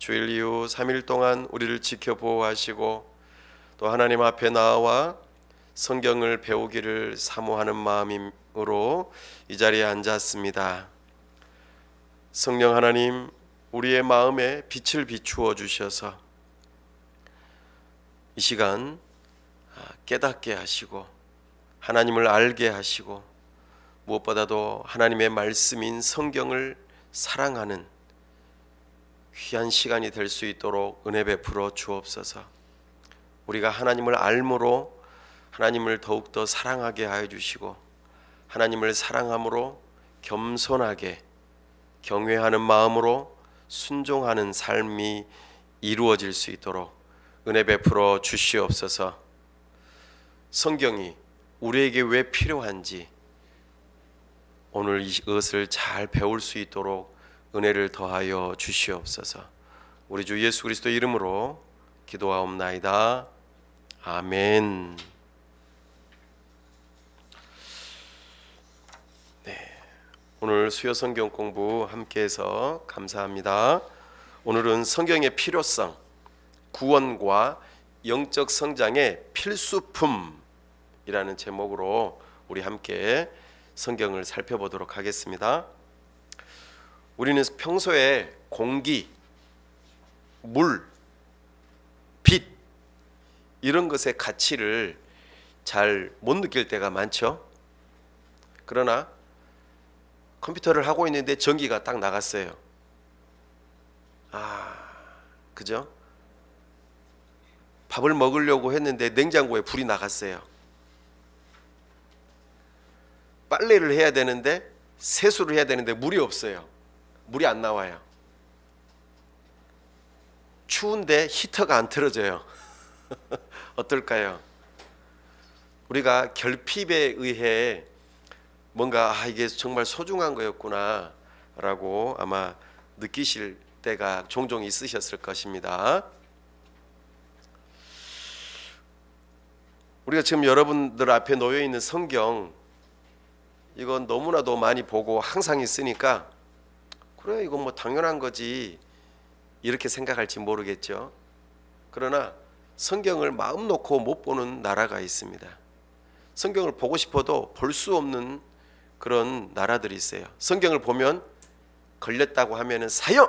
주일 이후 3일 동안 우리를 지켜보호하시고 또 하나님 앞에 나와 성경을 배우기를 사모하는 마음으로 이 자리에 앉았습니다. 성령 하나님, 우리의 마음에 빛을 비추어 주셔서 이 시간 깨닫게 하시고 하나님을 알게 하시고 무엇보다도 하나님의 말씀인 성경을 사랑하는 귀한 시간이 될 수 있도록 은혜 베풀어 주옵소서. 우리가 하나님을 알므로 하나님을 더욱더 사랑하게 하여 주시고 하나님을 사랑함으로 겸손하게 경외하는 마음으로 순종하는 삶이 이루어질 수 있도록 은혜 베풀어 주시옵소서. 성경이 우리에게 왜 필요한지 오늘 이것을 잘 배울 수 있도록 은혜를 더하여 주시옵소서. 우리 주 예수 그리스도 이름으로 기도하옵나이다. 아멘. 오늘 수요 성경 공부 함께해서 감사합니다. 오늘은 성경의 필요성, 구원과 영적 성장의 필수품이라는 제목으로 우리 함께 성경을 살펴보도록 하겠습니다. 우리는 평소에 공기, 물, 빛 이런 것의 가치를 잘 못 느낄 때가 많죠. 그러나 컴퓨터를 하고 있는데 전기가 딱 나갔어요. 그죠? 밥을 먹으려고 했는데 냉장고에 불이 나갔어요. 빨래를 해야 되는데 세수를 해야 되는데 물이 없어요. 물이 안 나와요. 추운데 히터가 안 틀어져요. 어떨까요? 우리가 결핍에 의해 뭔가 이게 정말 소중한 거였구나 라고 아마 느끼실 때가 종종 있으셨을 것입니다. 우리가 지금 여러분들 앞에 놓여 있는 성경, 이건 너무나도 많이 보고 항상 있으니까 그래 이건 뭐 당연한 거지 이렇게 생각할지 모르겠죠. 그러나 성경을 마음 놓고 못 보는 나라가 있습니다. 성경을 보고 싶어도 볼 수 없는 그런 나라들이 있어요. 성경을 보면 걸렸다고 하면은 사형.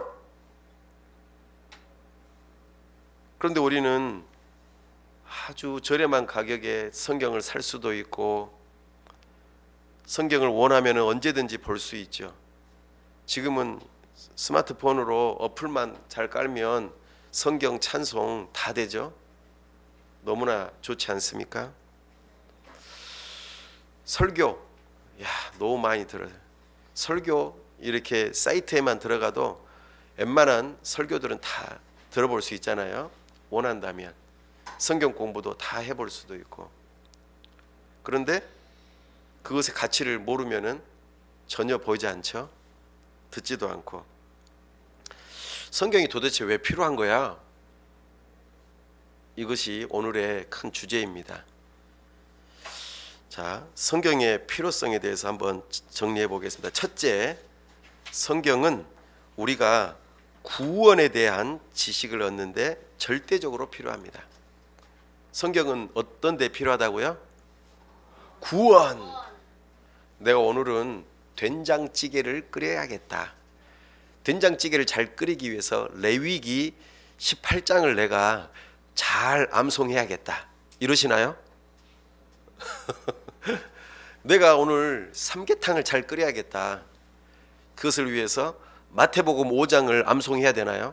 그런데 우리는 아주 저렴한 가격에 성경을 살 수도 있고 성경을 원하면은 언제든지 볼 수 있죠. 지금은 스마트폰으로 어플만 잘 깔면 성경 찬송 다 되죠. 너무나 좋지 않습니까? 설교 너무 많이 들어요. 설교 이렇게 사이트에만 들어가도 웬만한 설교들은 다 들어볼 수 있잖아요. 원한다면 성경 공부도 다 해볼 수도 있고. 그런데 그것의 가치를 모르면은 전혀 보이지 않죠. 듣지도 않고. 성경이 도대체 왜 필요한 거야? 이것이 오늘의 큰 주제입니다. 자, 성경의 필요성에 대해서 한번 정리해 보겠습니다. 첫째, 성경은 우리가 구원에 대한 지식을 얻는데 절대적으로 필요합니다. 성경은 어떤 데 필요하다고요? 구원. 내가 오늘은 된장찌개를 끓여야겠다. 된장찌개를 잘 끓이기 위해서 레위기 18장을 내가 잘 암송해야겠다. 이러시나요? 내가 오늘 삼계탕을 잘 끓여야겠다. 그것을 위해서 마태복음 5장을 암송해야 되나요?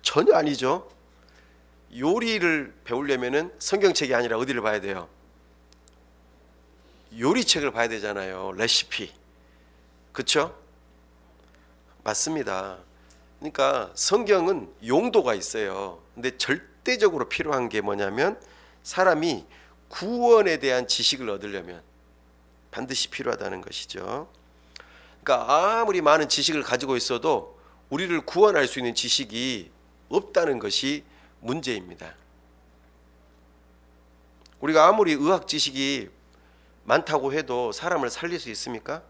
전혀 아니죠. 요리를 배우려면은 성경책이 아니라 어디를 봐야 돼요? 요리책을 봐야 되잖아요. 레시피. 그렇죠? 맞습니다. 그러니까 성경은 용도가 있어요. 근데 절대적으로 필요한 게 뭐냐면 사람이 구원에 대한 지식을 얻으려면 반드시 필요하다는 것이죠. 그러니까 아무리 많은 지식을 가지고 있어도 우리를 구원할 수 있는 지식이 없다는 것이 문제입니다. 우리가 아무리 의학 지식이 많다고 해도 사람을 살릴 수 있습니까?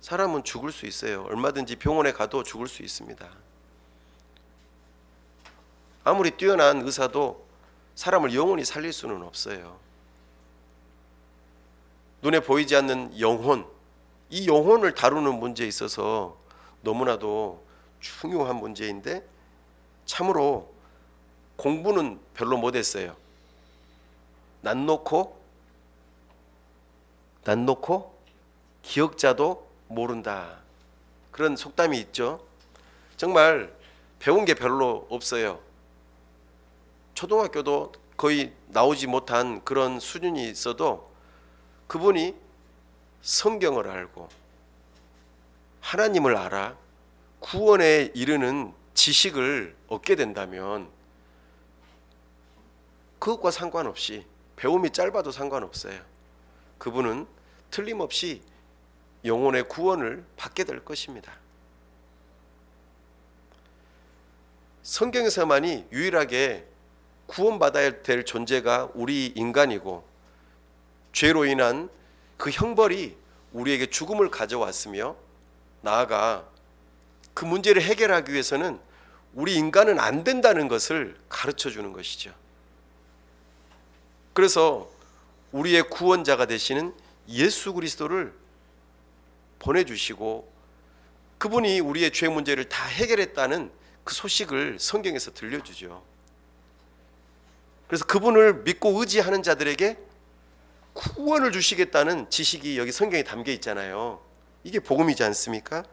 사람은 죽을 수 있어요. 얼마든지 병원에 가도 죽을 수 있습니다. 아무리 뛰어난 의사도 사람을 영원히 살릴 수는 없어요. 눈에 보이지 않는 영혼, 이 영혼을 다루는 문제에 있어서 너무나도 중요한 문제인데 참으로 공부는 별로 못했어요. 난 놓고 기억자도 모른다. 그런 속담이 있죠. 정말 배운 게 별로 없어요. 초등학교도 거의 나오지 못한 그런 수준이 있어도 그분이 성경을 알고 하나님을 알아 구원에 이르는 지식을 얻게 된다면 그것과 상관없이 배움이 짧아도 상관없어요. 그분은 틀림없이 영혼의 구원을 받게 될 것입니다. 성경에서만이 유일하게 구원받아야 될 존재가 우리 인간이고 죄로 인한 그 형벌이 우리에게 죽음을 가져왔으며 나아가 그 문제를 해결하기 위해서는 우리 인간은 안 된다는 것을 가르쳐 주는 것이죠. 그래서 우리의 구원자가 되시는 예수 그리스도를 보내주시고 그분이 우리의 죄 문제를 다 해결했다는 그 소식을 성경에서 들려주죠. 그래서 그분을 믿고 의지하는 자들에게 구원을 주시겠다는 지식이 여기 성경에 담겨 있잖아요. 이게 복음이지 않습니까?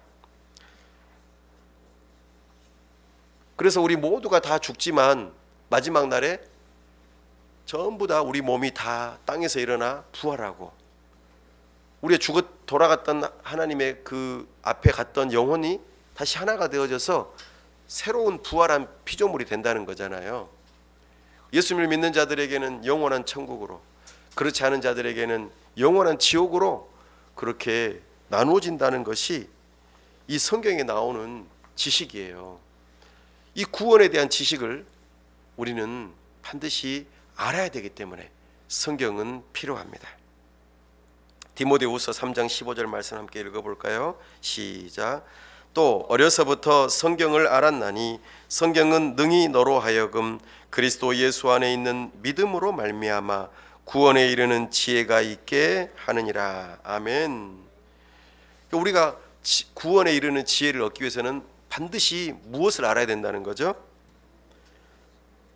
그래서 우리 모두가 다 죽지만 마지막 날에 전부 다 우리 몸이 다 땅에서 일어나 부활하고 우리의 죽어 돌아갔던 하나님의 그 앞에 갔던 영혼이 다시 하나가 되어져서 새로운 부활한 피조물이 된다는 거잖아요. 예수님을 믿는 자들에게는 영원한 천국으로, 그렇지 않은 자들에게는 영원한 지옥으로 그렇게 나누어진다는 것이 이 성경에 나오는 지식이에요. 이 구원에 대한 지식을 우리는 반드시 알아야 되기 때문에 성경은 필요합니다. 디모데후서 3장 15절 말씀 함께 읽어볼까요? 시작. 또 어려서부터 성경을 알았나니 성경은 능히 너로 하여금 그리스도 예수 안에 있는 믿음으로 말미암아 구원에 이르는 지혜가 있게 하느니라. 아멘. 우리가 구원에 이르는 지혜를 얻기 위해서는 반드시 무엇을 알아야 된다는 거죠?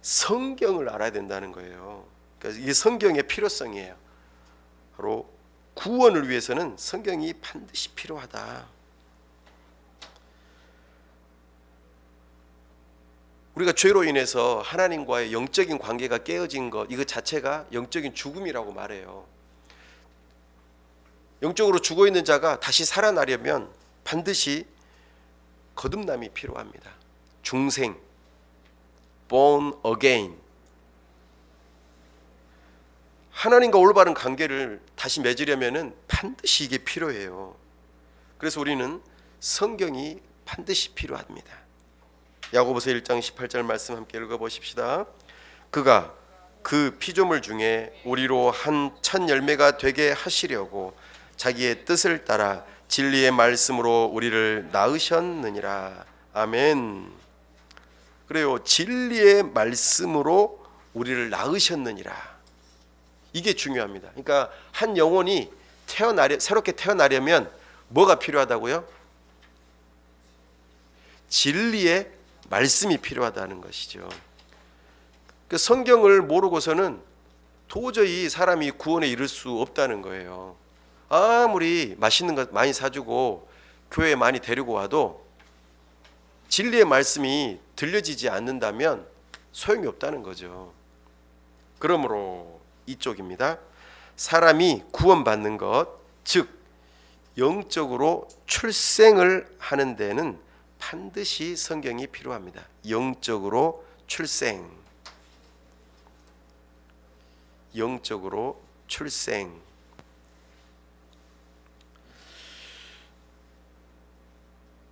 성경을 알아야 된다는 거예요. 그러니까 이게 성경의 필요성이에요. 바로 구원을 위해서는 성경이 반드시 필요하다. 우리가 죄로 인해서 하나님과의 영적인 관계가 깨어진 것, 이거 자체가 영적인 죽음이라고 말해요. 영적으로 죽어있는 자가 다시 살아나려면 반드시 거듭남이 필요합니다. 중생, born again. 하나님과 올바른 관계를 다시 맺으려면 반드시 이게 필요해요. 그래서 우리는 성경이 반드시 필요합니다. 야고보서 1장 18절 말씀 함께 읽어보십시다. 그가 그 피조물 중에 우리로 한 첫 열매가 되게 하시려고 자기의 뜻을 따라 진리의 말씀으로 우리를 낳으셨느니라. 아멘. 그래요. 진리의 말씀으로 우리를 낳으셨느니라. 이게 중요합니다. 그러니까 한 영혼이 새롭게 태어나려면 뭐가 필요하다고요? 진리의 말씀이 필요하다는 것이죠. 그 성경을 모르고서는 도저히 사람이 구원에 이를 수 없다는 거예요. 아무리 맛있는 것 많이 사주고 교회에 많이 데리고 와도 진리의 말씀이 들려지지 않는다면 소용이 없다는 거죠. 그러므로 이쪽입니다. 사람이 구원받는 것, 즉 영적으로 출생을 하는 데는 반드시 성경이 필요합니다. 영적으로 출생. 영적으로 출생.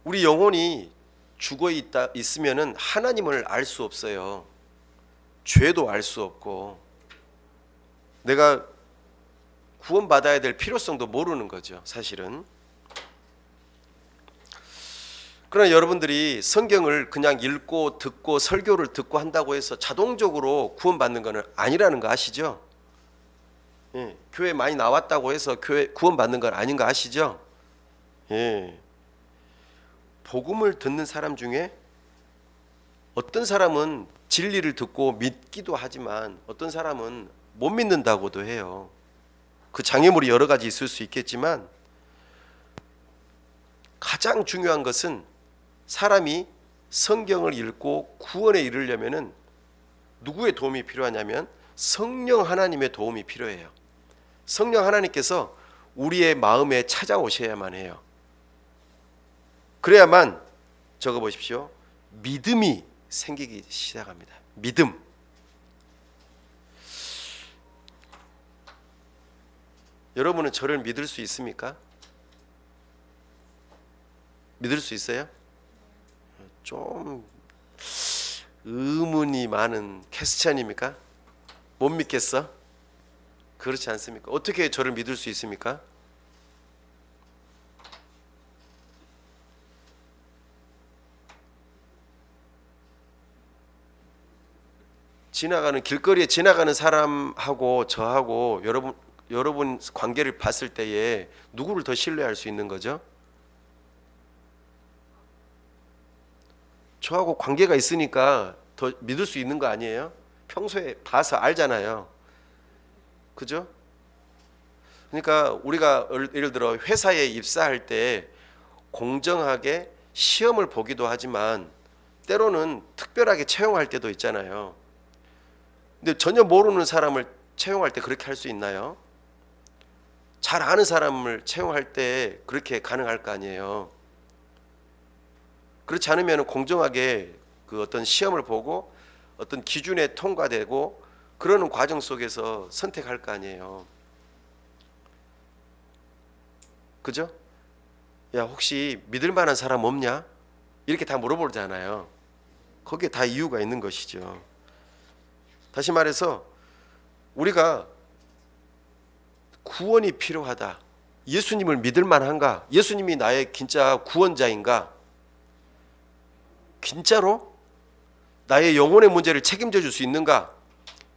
우리 영혼이 죽어 있으면은 하나님을 알 수 없어요. 죄도 알 수 없고 내가 구원받아야 될 필요성도 모르는 거죠. 사실은 그러나 여러분들이 성경을 그냥 읽고 듣고 설교를 듣고 한다고 해서 자동적으로 구원받는 것은 아니라는 거 아시죠? 예, 교회 많이 나왔다고 해서 교회 구원받는 건 아닌 거 아시죠? 예, 복음을 듣는 사람 중에 어떤 사람은 진리를 듣고 믿기도 하지만 어떤 사람은 못 믿는다고도 해요. 그 장애물이 여러 가지 있을 수 있겠지만 가장 중요한 것은 사람이 성경을 읽고 구원에 이르려면은 누구의 도움이 필요하냐면 성령 하나님의 도움이 필요해요. 성령 하나님께서 우리의 마음에 찾아오셔야만 해요. 그래야만 적어 보십시오. 믿음이 생기기 시작합니다. 믿음. 여러분은 저를 믿을 수 있습니까? 믿을 수 있어요? 좀 의문이 많은 캐스찬입니까? 못 믿겠어? 그렇지 않습니까? 어떻게 저를 믿을 수 있습니까? 지나가는 길거리에 지나가는 사람하고 저하고 여러분 관계를 봤을 때에 누구를 더 신뢰할 수 있는 거죠? 저하고 관계가 있으니까 더 믿을 수 있는 거 아니에요? 평소에 봐서 알잖아요. 그죠? 그러니까 우리가 예를 들어 회사에 입사할 때 공정하게 시험을 보기도 하지만 때로는 특별하게 채용할 때도 있잖아요. 근데 전혀 모르는 사람을 채용할 때 그렇게 할 수 있나요? 잘 아는 사람을 채용할 때 그렇게 가능할 거 아니에요. 그렇지 않으면 공정하게 그 어떤 시험을 보고 어떤 기준에 통과되고 그러는 과정 속에서 선택할 거 아니에요. 그죠? 야, 혹시 믿을 만한 사람 없냐? 이렇게 다 물어보잖아요. 거기에 다 이유가 있는 것이죠. 다시 말해서 우리가 구원이 필요하다. 예수님을 믿을 만한가? 예수님이 나의 진짜 구원자인가? 진짜로 나의 영혼의 문제를 책임져 줄 수 있는가?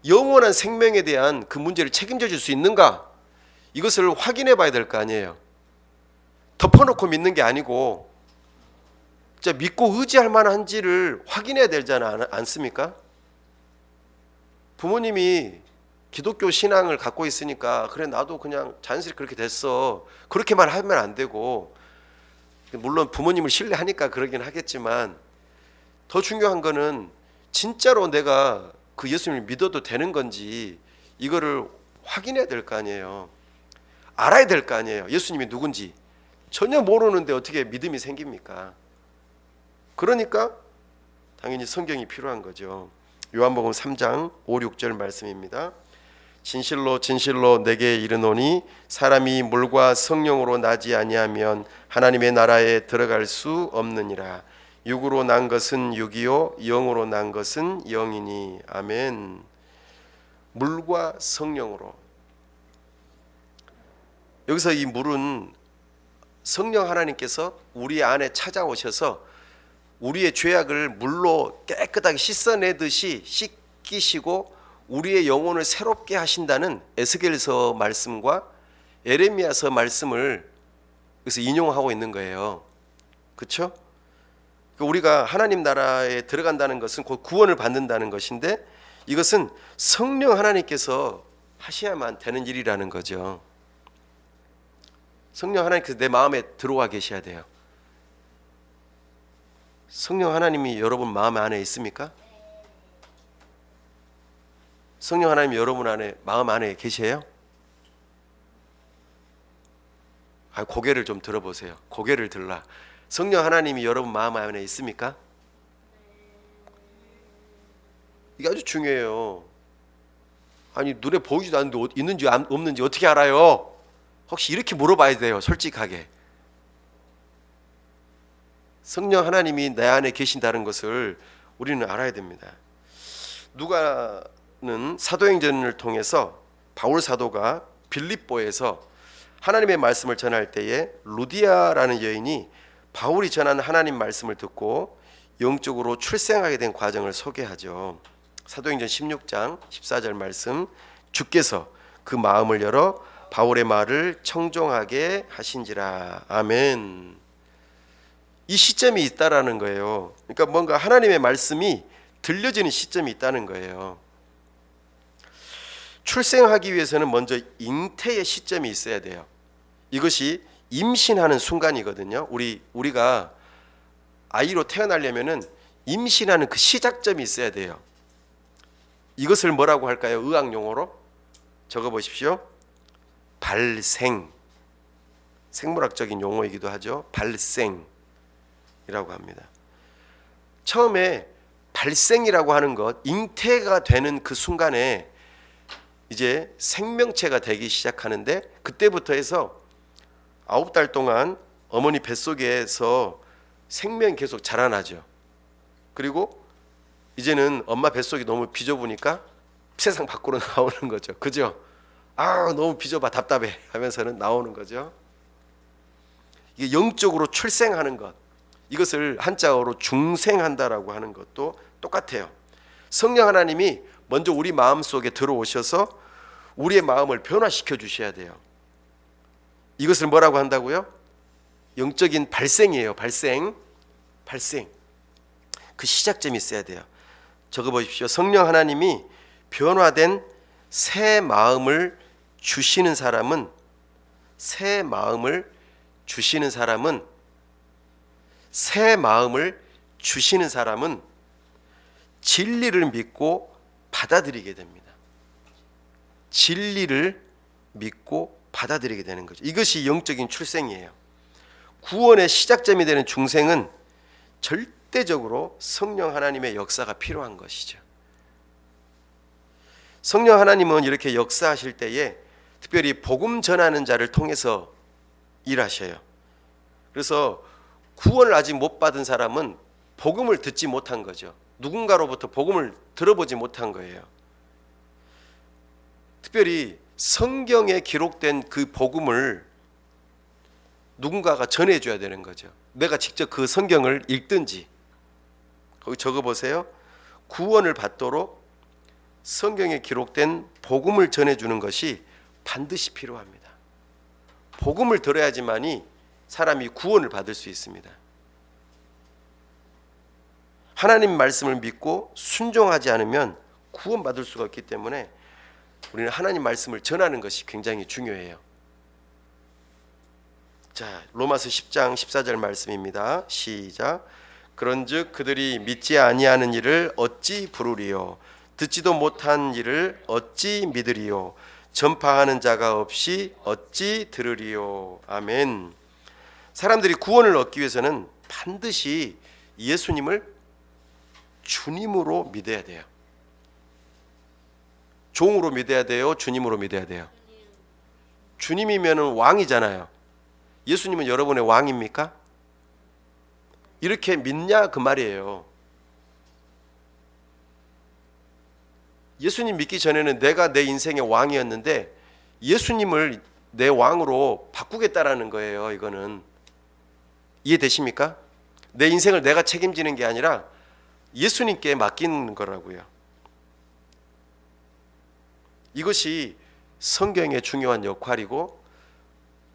영원한 생명에 대한 그 문제를 책임져 줄 수 있는가? 이것을 확인해 봐야 될 거 아니에요. 덮어놓고 믿는 게 아니고 진짜 믿고 의지할 만한지를 확인해야 되잖아 않습니까? 부모님이 기독교 신앙을 갖고 있으니까 그래 나도 그냥 자연스럽게 그렇게 됐어. 그렇게만 하면 안 되고 물론 부모님을 신뢰하니까 그러긴 하겠지만 더 중요한 거는 진짜로 내가 그 예수님을 믿어도 되는 건지 이거를 확인해야 될 거 아니에요. 알아야 될 거 아니에요. 예수님이 누군지 전혀 모르는데 어떻게 믿음이 생깁니까? 그러니까 당연히 성경이 필요한 거죠. 요한복음 3장 5, 6절 말씀입니다. 진실로 진실로 내게 이르노니 사람이 물과 성령으로 나지 아니하면 하나님의 나라에 들어갈 수 없느니라. 육으로 난 것은 육이요 영으로 난 것은 영이니. 아멘. 물과 성령으로. 여기서 이 물은 성령 하나님께서 우리 안에 찾아오셔서 우리의 죄악을 물로 깨끗하게 씻어내듯이 씻기시고 우리의 영혼을 새롭게 하신다는 에스겔서 말씀과 에레미야서 말씀을 여기서 인용하고 있는 거예요. 그렇죠? 우리가 하나님 나라에 들어간다는 것은 곧 구원을 받는다는 것인데 이것은 성령 하나님께서 하셔야만 되는 일이라는 거죠. 성령 하나님께서 내 마음에 들어와 계셔야 돼요. 성령 하나님이 여러분 마음 안에 있습니까? 성령 하나님이 여러분 안에 마음 안에 계세요? 고개를 좀 들어보세요. 고개를 들라. 성령 하나님이 여러분 마음 안에 있습니까? 이게 아주 중요해요. 아니 눈에 보이지도 않는데 있는지 없는지 어떻게 알아요? 혹시 이렇게 물어봐야 돼요. 솔직하게. 성령 하나님이 내 안에 계신다는 것을 우리는 알아야 됩니다. 누가는 사도행전을 통해서 바울 사도가 빌립보에서 하나님의 말씀을 전할 때에 루디아라는 여인이 바울이 전한 하나님 말씀을 듣고 영적으로 출생하게 된 과정을 소개하죠. 사도행전 16장 14절 말씀, 주께서 그 마음을 열어 바울의 말을 청종하게 하신지라. 아멘. 이 시점이 있다라는 거예요. 그러니까 뭔가 하나님의 말씀이 들려지는 시점이 있다는 거예요. 출생하기 위해서는 먼저 잉태의 시점이 있어야 돼요. 이것이 임신하는 순간이거든요. 우리가 아이로 태어나려면은 임신하는 그 시작점이 있어야 돼요. 이것을 뭐라고 할까요? 의학 용어로 적어 보십시오. 발생. 생물학적인 용어이기도 하죠. 발생이라고 합니다. 처음에 발생이라고 하는 것, 잉태가 되는 그 순간에 이제 생명체가 되기 시작하는데, 그때부터 해서 9달 동안 어머니 뱃속에서 생명이 계속 자라나죠. 그리고 이제는 엄마 뱃속이 너무 비좁으니까 세상 밖으로 나오는 거죠. 그죠? 아, 너무 비좁아 답답해 하면서는 나오는 거죠. 이게 영적으로 출생하는 것, 이것을 한자어로 중생한다라고 하는 것도 똑같아요. 성령 하나님이 먼저 우리 마음속에 들어오셔서 우리의 마음을 변화시켜 주셔야 돼요. 이것을 뭐라고 한다고요? 영적인 발생이에요. 발생. 그 시작점이 있어야 돼요. 적어 보십시오. 성령 하나님이 변화된 새 마음을 주시는 사람은 새 마음을 주시는 사람은 진리를 믿고 받아들이게 됩니다. 진리를 믿고 받아들이게 되는 거죠. 이것이 영적인 출생이에요. 구원의 시작점이 되는 중생은 절대적으로 성령 하나님의 역사가 필요한 것이죠. 성령 하나님은 이렇게 역사하실 때에 특별히 복음 전하는 자를 통해서 일하셔요. 그래서 구원을 아직 못 받은 사람은 복음을 듣지 못한 거죠. 누군가로부터 복음을 들어보지 못한 거예요. 특별히 성경에 기록된 그 복음을 누군가가 전해줘야 되는 거죠. 내가 직접 그 성경을 읽든지. 거기 적어보세요. 구원을 받도록 성경에 기록된 복음을 전해주는 것이 반드시 필요합니다. 복음을 들어야지만이 사람이 구원을 받을 수 있습니다. 하나님 말씀을 믿고 순종하지 않으면 구원받을 수가 없기 때문에 우리는 하나님 말씀을 전하는 것이 굉장히 중요해요. 자, 로마서 10장 14절 말씀입니다. 시작. 그런즉 그들이 믿지 아니하는 일을 어찌 부르리요? 듣지도 못한 일을 어찌 믿으리요? 전파하는 자가 없이 어찌 들으리요? 아멘. 사람들이 구원을 얻기 위해서는 반드시 예수님을 주님으로 믿어야 돼요. 종으로 믿어야 돼요? 주님으로 믿어야 돼요? 주님이면 왕이잖아요. 예수님은 여러분의 왕입니까? 이렇게 믿냐 그 말이에요. 예수님 믿기 전에는 내가 내 인생의 왕이었는데 예수님을 내 왕으로 바꾸겠다라는 거예요. 이거는 이해되십니까? 내 인생을 내가 책임지는 게 아니라 예수님께 맡기는 거라고요. 이것이 성경의 중요한 역할이고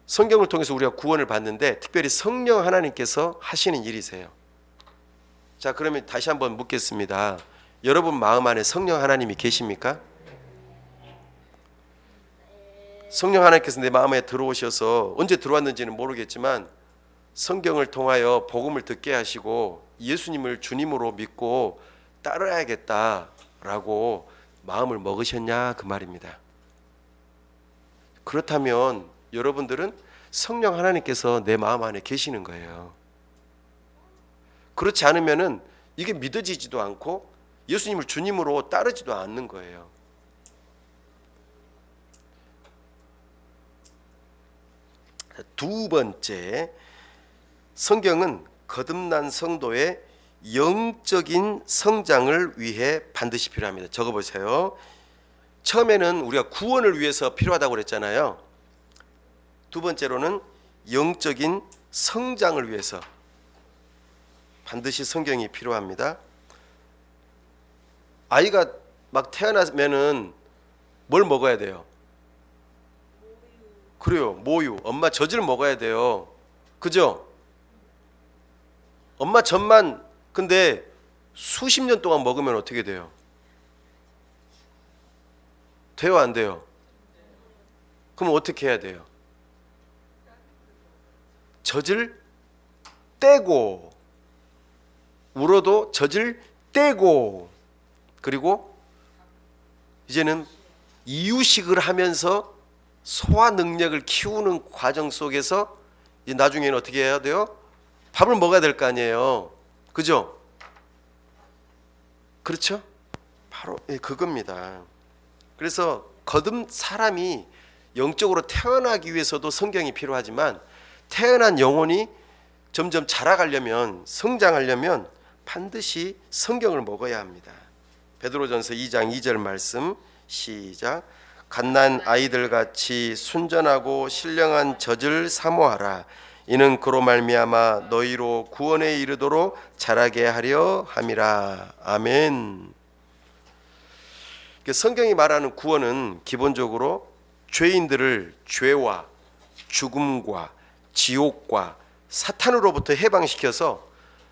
성경을 통해서 우리가 구원을 받는데 특별히 성령 하나님께서 하시는 일이세요. 자, 그러면 다시 한번 묻겠습니다. 여러분 마음 안에 성령 하나님이 계십니까? 성령 하나님께서 내 마음에 들어오셔서 언제 들어왔는지는 모르겠지만 성경을 통하여 복음을 듣게 하시고 예수님을 주님으로 믿고 따라야겠다라고 마음을 먹으셨냐 그 말입니다. 그렇다면 여러분들은 성령 하나님께서 내 마음 안에 계시는 거예요. 그렇지 않으면은 이게 믿어지지도 않고 예수님을 주님으로 따르지도 않는 거예요. 두 번째, 성경은 거듭난 성도의 영적인 성장을 위해 반드시 필요합니다. 적어보세요. 처음에는 우리가 구원을 위해서 필요하다고 그랬잖아요. 두 번째로는 영적인 성장을 위해서 반드시 성경이 필요합니다. 아이가 막 태어나면은 뭘 먹어야 돼요? 그래요, 모유. 엄마 젖을 먹어야 돼요. 그죠? 엄마 젖만 근데 수십 년 동안 먹으면 어떻게 돼요? 돼요, 안 돼요? 그럼 어떻게 해야 돼요? 젖을 떼고, 울어도 젖을 떼고, 그리고 이제는 이유식을 하면서 소화 능력을 키우는 과정 속에서 이제 나중에는 어떻게 해야 돼요? 밥을 먹어야 될 거 아니에요. 그죠? 그렇죠? 바로 그겁니다. 그래서 거듭 사람이 영적으로 태어나기 위해서도 성경이 필요하지만 태어난 영혼이 점점 자라가려면, 성장하려면 반드시 성경을 먹어야 합니다. 베드로전서 2장 2절 말씀 시작. 갓난 아이들 같이 순전하고 신령한 젖을 사모하라. 이는 그로 말미암아 너희로 구원에 이르도록 자라게 하려 함이라. 아멘. 성경이 말하는 구원은 기본적으로 죄인들을 죄와 죽음과 지옥과 사탄으로부터 해방시켜서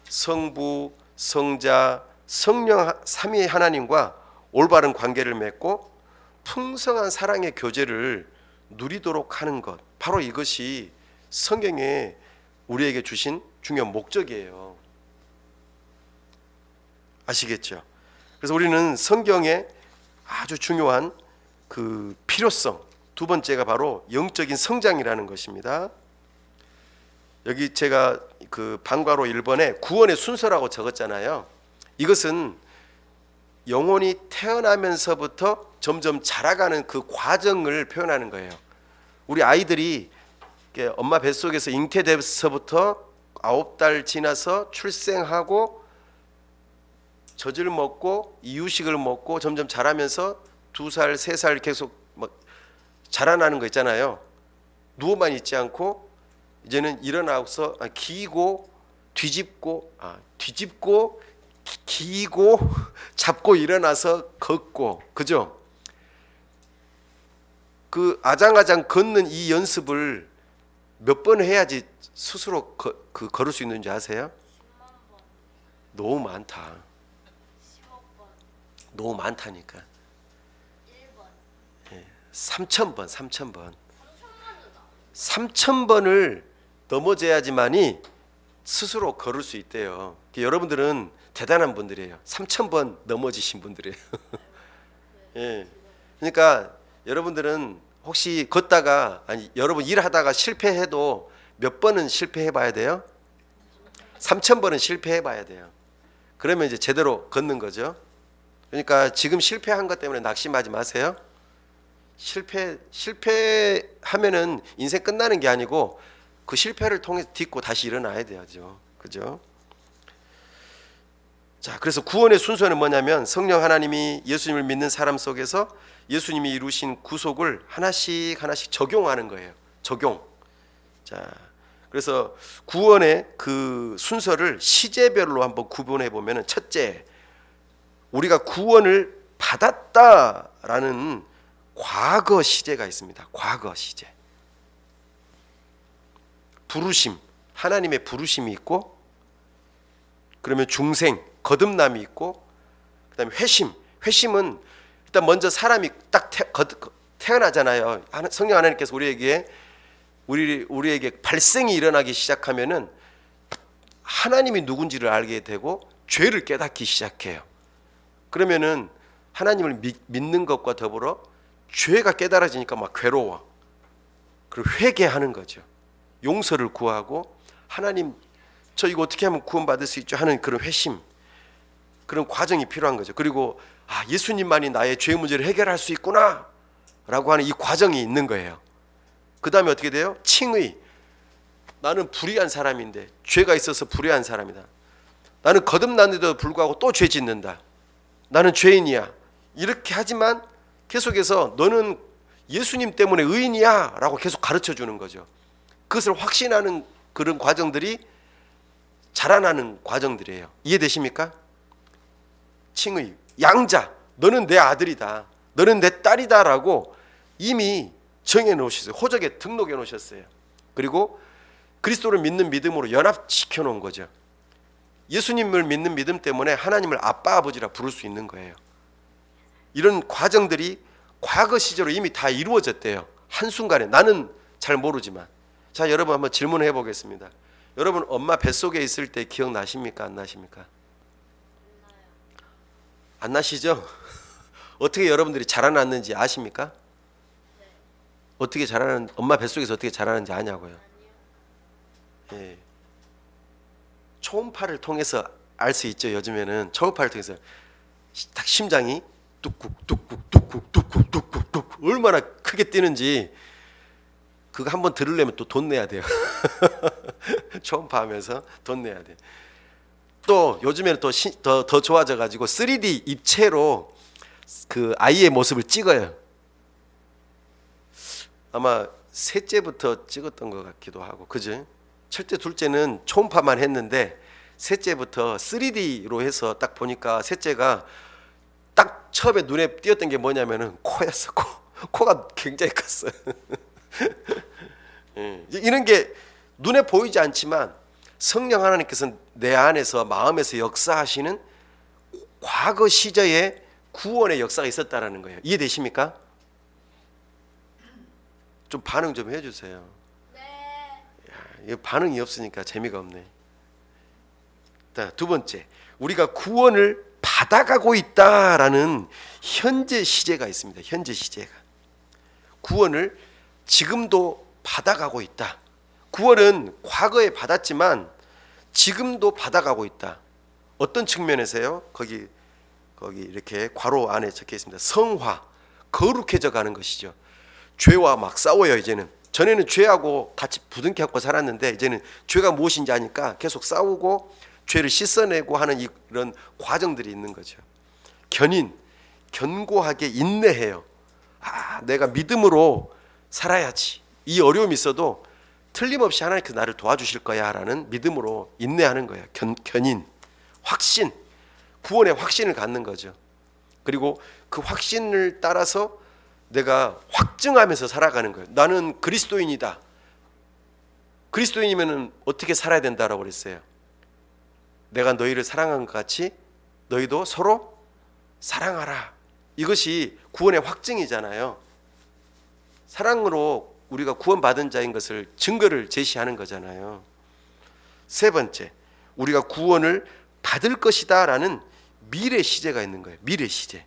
성부, 성자, 성령 삼위 하나님과 올바른 관계를 맺고 풍성한 사랑의 교제를 누리도록 하는 것, 바로 이것이 성경에 우리에게 주신 중요한 목적이에요. 아시겠죠? 그래서 우리는 성경의 아주 중요한 그 필요성, 두 번째가 바로 영적인 성장이라는 것입니다. 여기 제가 그 방과로 1번에 구원의 순서라고 적었잖아요. 이것은 영혼이 태어나면서부터 점점 자라가는 그 과정을 표현하는 거예요. 우리 아이들이 엄마 뱃속에서 잉태돼서부터 9달 지나서 출생하고 젖을 먹고 이유식을 먹고 점점 자라면서 2살, 3살 계속 막 자라나는 거 있잖아요. 누워만 있지 않고 이제는 일어나서 기고 뒤집고 기고 잡고 일어나서 걷고, 그죠? 그 아장아장 걷는 이 연습을 몇 번 해야지 스스로 걸을 수 있는지 아세요? 너무 많다. 너무 많다니까. 3,000번 3,000번을 넘어져야지만이 스스로 걸을 수 있대요. 여러분들은 대단한 분들이에요. 3,000번 넘어지신 분들이에요. 예. 그러니까 여러분들은 혹시 걷다가 여러분 일하다가 실패해도 몇 번은 실패해 봐야 돼요? 3,000번은 실패해 봐야 돼요. 그러면 이제 제대로 걷는 거죠. 그러니까 지금 실패한 것 때문에 낙심하지 마세요. 실패하면은 인생 끝나는 게 아니고 그 실패를 통해서 딛고 다시 일어나야 돼야죠. 그죠? 자, 그래서 구원의 순서는 뭐냐면 성령 하나님이 예수님을 믿는 사람 속에서 예수님이 이루신 구속을 하나씩 적용하는 거예요. 적용. 자, 그래서 구원의 그 순서를 시제별로 한번 구분해 보면은, 첫째, 우리가 구원을 받았다라는 과거 시제가 있습니다. 과거 시제. 부르심, 하나님의 부르심이 있고, 그러면 중생, 거듭남이 있고, 그다음에 회심은 일단 먼저 사람이 딱 태어나잖아요. 성령 하나님께서 우리에게 발생이 일어나기 시작하면은 하나님이 누군지를 알게 되고 죄를 깨닫기 시작해요. 그러면은 하나님을 믿는 것과 더불어 죄가 깨달아지니까 막 괴로워. 그리고 회개하는 거죠. 용서를 구하고, 하나님 저 이거 어떻게 하면 구원받을 수 있죠 하는 그런 회심, 그런 과정이 필요한 거죠. 그리고 예수님만이 나의 죄 문제를 해결할 수 있구나 라고 하는 이 과정이 있는 거예요. 그 다음에 어떻게 돼요? 칭의. 나는 불의한 사람인데, 죄가 있어서 불의한 사람이다. 나는 거듭났는데도 불구하고 또 죄 짓는다. 나는 죄인이야. 이렇게 하지만 계속해서 너는 예수님 때문에 의인이야 라고 계속 가르쳐 주는 거죠. 그것을 확신하는 그런 과정들이 자라나는 과정들이에요. 이해되십니까? 칭의, 양자, 너는 내 아들이다, 너는 내 딸이다라고 이미 정해 놓으셨어요. 호적에 등록해 놓으셨어요. 그리고 그리스도를 믿는 믿음으로 연합시켜 놓은 거죠. 예수님을 믿는 믿음 때문에 하나님을 아빠 아버지라 부를 수 있는 거예요. 이런 과정들이 과거 시제로 이미 다 이루어졌대요. 한순간에. 나는 잘 모르지만. 자, 여러분 한번 질문해 보겠습니다. 여러분 엄마 뱃속에 있을 때 기억나십니까? 안 나십니까? 안 나시죠? 어떻게 여러분들이 자라났는지 아십니까? 어떻게 자라는, 엄마 뱃속에서 어떻게 자라는지 아냐고요? 예. 초음파를 통해서 알 수 있죠. 요즘에는 초음파를 통해서 딱 심장이 뚝뚝 뚝뚝 뚝뚝 뚝뚝 뚝뚝 뚝 얼마나 크게 뛰는지 그거 한번 들으려면 또 돈 내야 돼요. 초음파 하면서 돈 내야 돼. 또 요즘에는 더 좋아져 가지고 3D 입체로 그 아이의 모습을 찍어요. 아마 셋째부터 찍었던 것 같기도 하고, 그죠? 첫째, 둘째는 초음파만 했는데 셋째부터 3D로 해서 딱 보니까 셋째가 딱 처음에 눈에 띄었던 게 뭐냐면은 코였어. 코가 굉장히 컸어요. 이런 게 눈에 보이지 않지만 성령 하나님께서는 내 안에서 마음에서 역사하시는 과거 시제의 구원의 역사가 있었다라는 거예요. 이해되십니까? 좀 반응 좀 해주세요. 네. 반응이 없으니까 재미가 없네. 자, 두 번째, 우리가 구원을 받아가고 있다라는 현재 시제가 있습니다. 현재 시제가. 구원을 지금도 받아가고 있다. 구원은 과거에 받았지만 지금도 받아가고 있다. 어떤 측면에서요? 거기 이렇게 괄호 안에 적혀 있습니다. 성화, 거룩해져 가는 것이죠. 죄와 막 싸워요. 이제는. 전에는 죄하고 같이 부둥켜 안고 살았는데 이제는 죄가 무엇인지 아니까 계속 싸우고 죄를 씻어내고 하는 이런 과정들이 있는 거죠. 견고하게 인내해요. 내가 믿음으로 살아야지. 이 어려움이 있어도 틀림없이 하나님께서 나를 도와주실 거야 라는 믿음으로 인내하는 거예요. 견인, 확신, 구원의 확신을 갖는 거죠. 그리고 그 확신을 따라서 내가 확증하면서 살아가는 거예요. 나는 그리스도인이다. 그리스도인이면 어떻게 살아야 된다라고 그랬어요. 내가 너희를 사랑한 것 같이 너희도 서로 사랑하라. 이것이 구원의 확증이잖아요. 사랑으로 우리가 구원받은 자인 것을 증거를 제시하는 거잖아요. 세 번째, 우리가 구원을 받을 것이다 라는 미래 시제가 있는 거예요. 미래 시제.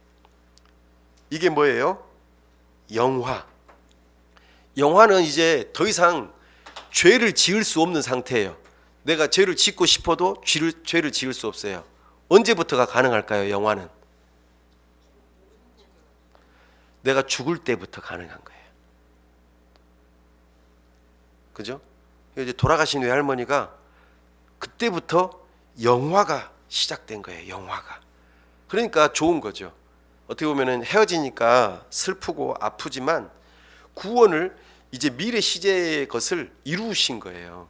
이게 뭐예요? 영화. 영화는 이제 더 이상 죄를 지을 수 없는 상태예요. 내가 죄를 짓고 싶어도 죄를 지을 수 없어요. 언제부터가 가능할까요? 영화는 내가 죽을 때부터 가능한 거예요. 그죠? 이제 돌아가신 외할머니가 그때부터 영화가 시작된 거예요. 영화가. 그러니까 좋은 거죠. 어떻게 보면은 헤어지니까 슬프고 아프지만 구원을 이제 미래 시제의 것을 이루신 거예요.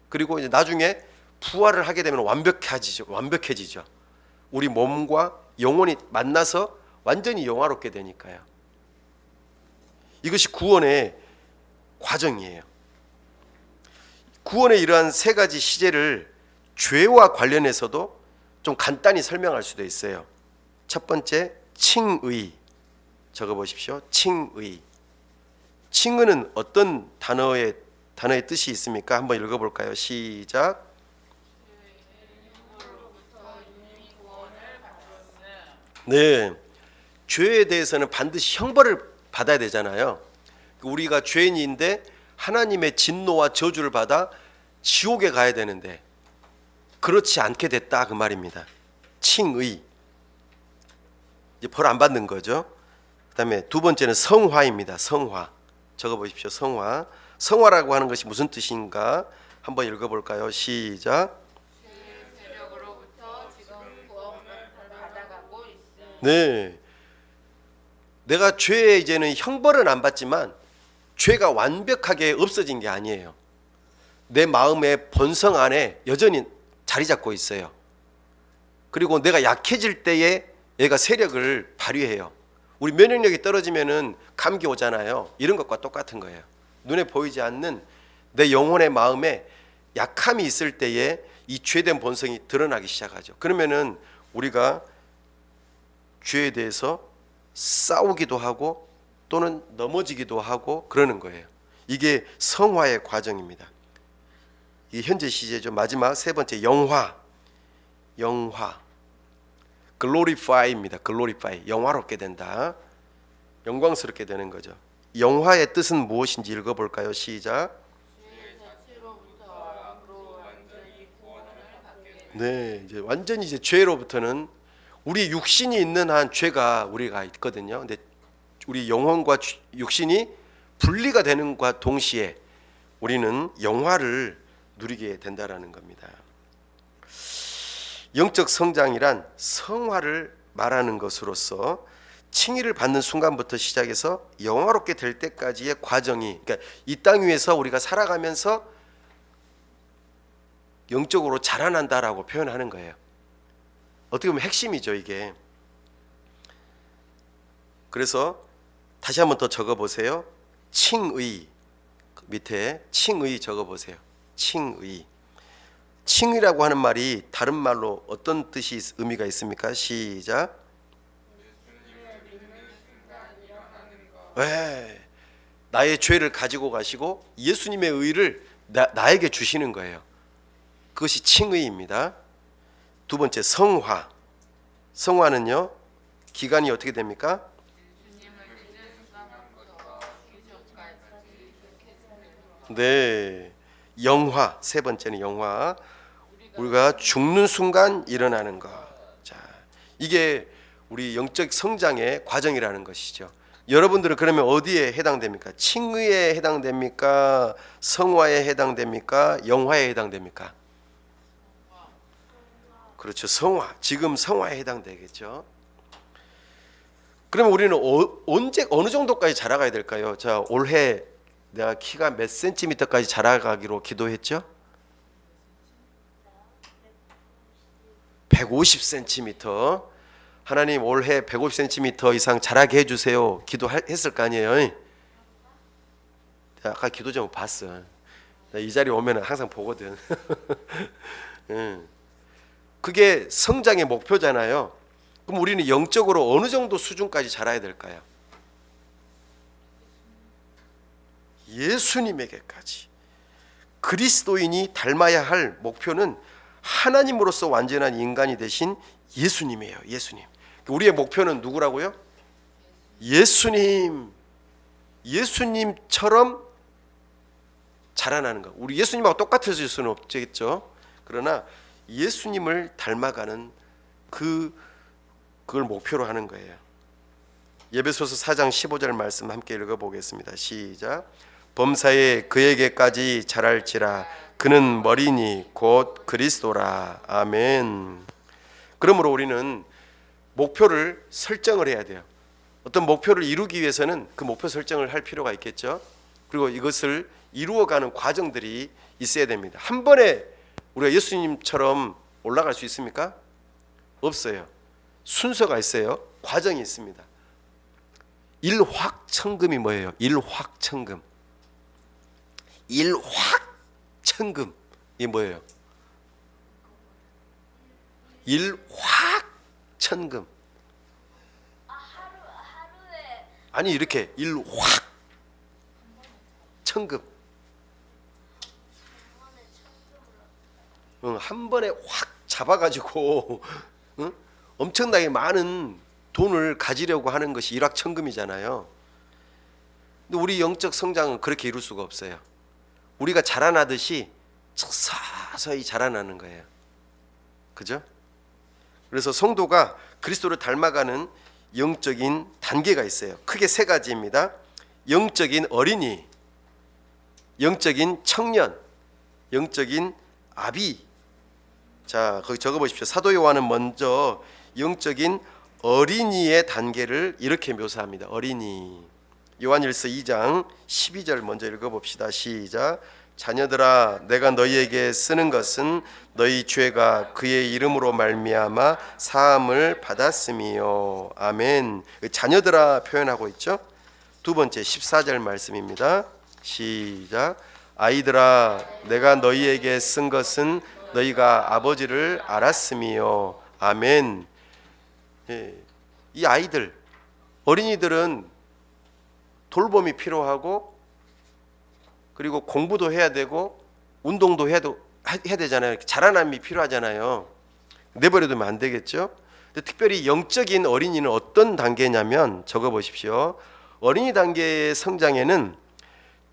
그리고 이제 나중에 부활을 하게 되면 완벽해지죠. 우리 몸과 영혼이 만나서 완전히 영화롭게 되니까요. 이것이 구원의 과정이에요. 구원의 이러한 세 가지 시제를 죄와 관련해서도 좀 간단히 설명할 수도 있어요. 첫 번째, 칭의. 적어보십시오. 칭의. 칭의는 어떤 단어의 뜻이 있습니까? 한번 읽어볼까요? 시작. 네, 죄에 대해서는 반드시 형벌을 받아야 되잖아요. 우리가 죄인인데 하나님의 진노와 저주를 받아 지옥에 가야 되는데 그렇지 않게 됐다 그 말입니다. 칭의. 이제 벌 안 받는 거죠. 그다음에 두 번째는 성화입니다. 성화. 적어보십시오. 성화. 성화라고 하는 것이 무슨 뜻인가? 한번 읽어볼까요? 시작. 네, 내가 죄에 이제는 형벌은 안 받지만 죄가 완벽하게 없어진 게 아니에요. 내 마음의 본성 안에 여전히 자리 잡고 있어요. 그리고 내가 약해질 때에 얘가 세력을 발휘해요. 우리 면역력이 떨어지면은 감기 오잖아요. 이런 것과 똑같은 거예요. 눈에 보이지 않는 내 영혼의 마음에 약함이 있을 때에 이 죄된 본성이 드러나기 시작하죠. 그러면은 우리가 죄에 대해서 싸우기도 하고 또는 넘어지기도 하고 그러는 거예요. 이게 성화의 과정입니다. 이 현재 시제죠. 마지막 세 번째 영화. glorify입니다. glorify. 영화롭게 된다. 영광스럽게 되는 거죠. 영화의 뜻은 무엇인지 읽어볼까요? 시작. 네, 이제 완전히 이제 죄로부터는 우리 육신이 있는 한 죄가 우리가 있거든요. 근데 우리 영혼과 육신이 분리가 되는 것과 동시에 우리는 영화를 누리게 된다라는 겁니다. 영적 성장이란 성화를 말하는 것으로서 칭의를 받는 순간부터 시작해서 영화롭게 될 때까지의 과정이, 그러니까 이 땅 위에서 우리가 살아가면서 영적으로 자라난다라고 표현하는 거예요. 어떻게 보면 핵심이죠, 이게. 그래서 다시 한번 더 적어보세요. 칭의. 밑에 칭의 적어보세요. 칭의. 칭의라고 하는 말이 다른 말로 어떤 뜻이 의미가 있습니까? 시작. 네. 나의 죄를 가지고 가시고 예수님의 의를 나에게 주시는 거예요. 그것이 칭의입니다. 두 번째 성화. 성화는요, 기간이 어떻게 됩니까? 네. 영화. 세 번째는 영화. 우리가 죽는 순간 일어나는 것. 자, 이게 우리 영적 성장의 과정이라는 것이죠. 여러분들은 그러면 어디에 해당됩니까? 칭의에 해당됩니까? 성화에 해당됩니까? 영화에 해당됩니까? 그렇죠. 성화. 지금 성화에 해당되겠죠. 그러면 우리는 언제 어느 정도까지 자라가야 될까요? 자, 올해 내가 키가 몇 센티미터까지 자라가기로 기도했죠? 150cm. 하나님 올해 150cm 이상 자라게 해주세요. 기도했을 거 아니에요? 아까 기도 제목 봤어. 이 자리에 오면 항상 보거든. 그게 성장의 목표잖아요. 그럼 우리는 영적으로 어느 정도 수준까지 자라야 될까요? 예수님에게까지. 그리스도인이 닮아야 할 목표는 하나님으로서 완전한 인간이 되신 예수님이에요. 예수님. 우리의 목표는 누구라고요? 예수님. 예수님처럼 자라나는 것. 우리 예수님하고 똑같아질 수는 없겠죠. 그러나 예수님을 닮아가는 그걸 목표로 하는 거예요. 에베소서 4장 15절 말씀 함께 읽어보겠습니다. 시작. 범사에 그에게까지 자랄지라 그는 머리니 곧 그리스도라. 아멘. 그러므로 우리는 목표를 설정을 해야 돼요. 어떤 목표를 이루기 위해서는 그 목표 설정을 할 필요가 있겠죠. 그리고 이것을 이루어가는 과정들이 있어야 됩니다. 한 번에 우리가 예수님처럼 올라갈 수 있습니까? 없어요. 순서가 있어요. 과정이 있습니다. 일확천금이 뭐예요? 일확천금. 일확천금. 이게 뭐예요? 일확천금. 아니 이렇게 일확천금. 한 번에 확 잡아가지고 엄청나게 많은 돈을 가지려고 하는 것이 일확천금이잖아요. 근데 우리 영적 성장은 그렇게 이룰 수가 없어요. 우리가 자라나듯이 서서히 자라나는 거예요. 그죠? 그래서 성도가 그리스도를 닮아가는 영적인 단계가 있어요. 크게 세 가지입니다. 영적인 어린이, 영적인 청년, 영적인 아비. 자, 거기 적어보십시오. 사도 요한은 먼저 영적인 어린이의 단계를 이렇게 묘사합니다. 어린이. 요한일서 2장 12절 먼저 읽어봅시다. 시작. 자녀들아 내가 너희에게 쓰는 것은 너희 죄가 그의 이름으로 말미암아 사함을 받았음이요. 아멘. 자녀들아 표현하고 있죠. 두 번째 14절 말씀입니다. 시작. 아이들아 내가 너희에게 쓴 것은 너희가 아버지를 알았음이요. 아멘. 이 아이들, 어린이들은 돌봄이 필요하고 그리고 공부도 해야 되고 운동도 해야 되잖아요. 자라남이 필요하잖아요. 내버려두면 안 되겠죠. 근데 특별히 영적인 어린이는 어떤 단계냐면 적어보십시오. 어린이 단계의 성장에는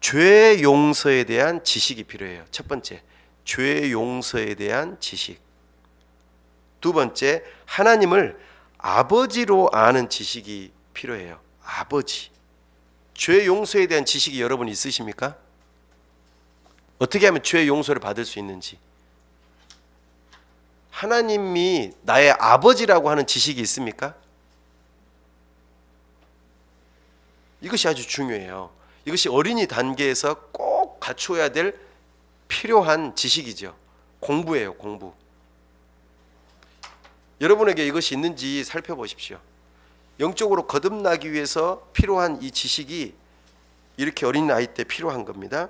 죄 용서에 대한 지식이 필요해요. 첫 번째, 죄 용서에 대한 지식. 두 번째, 하나님을 아버지로 아는 지식이 필요해요. 아버지. 죄 용서에 대한 지식이 여러분 있으십니까? 어떻게 하면 죄 용서를 받을 수 있는지. 하나님이 나의 아버지라고 하는 지식이 있습니까? 이것이 아주 중요해요. 이것이 어린이 단계에서 꼭 갖추어야 될 필요한 지식이죠. 공부예요, 공부. 여러분에게 이것이 있는지 살펴보십시오. 영적으로 거듭나기 위해서 필요한 이 지식이 이렇게 어린아이 때 필요한 겁니다.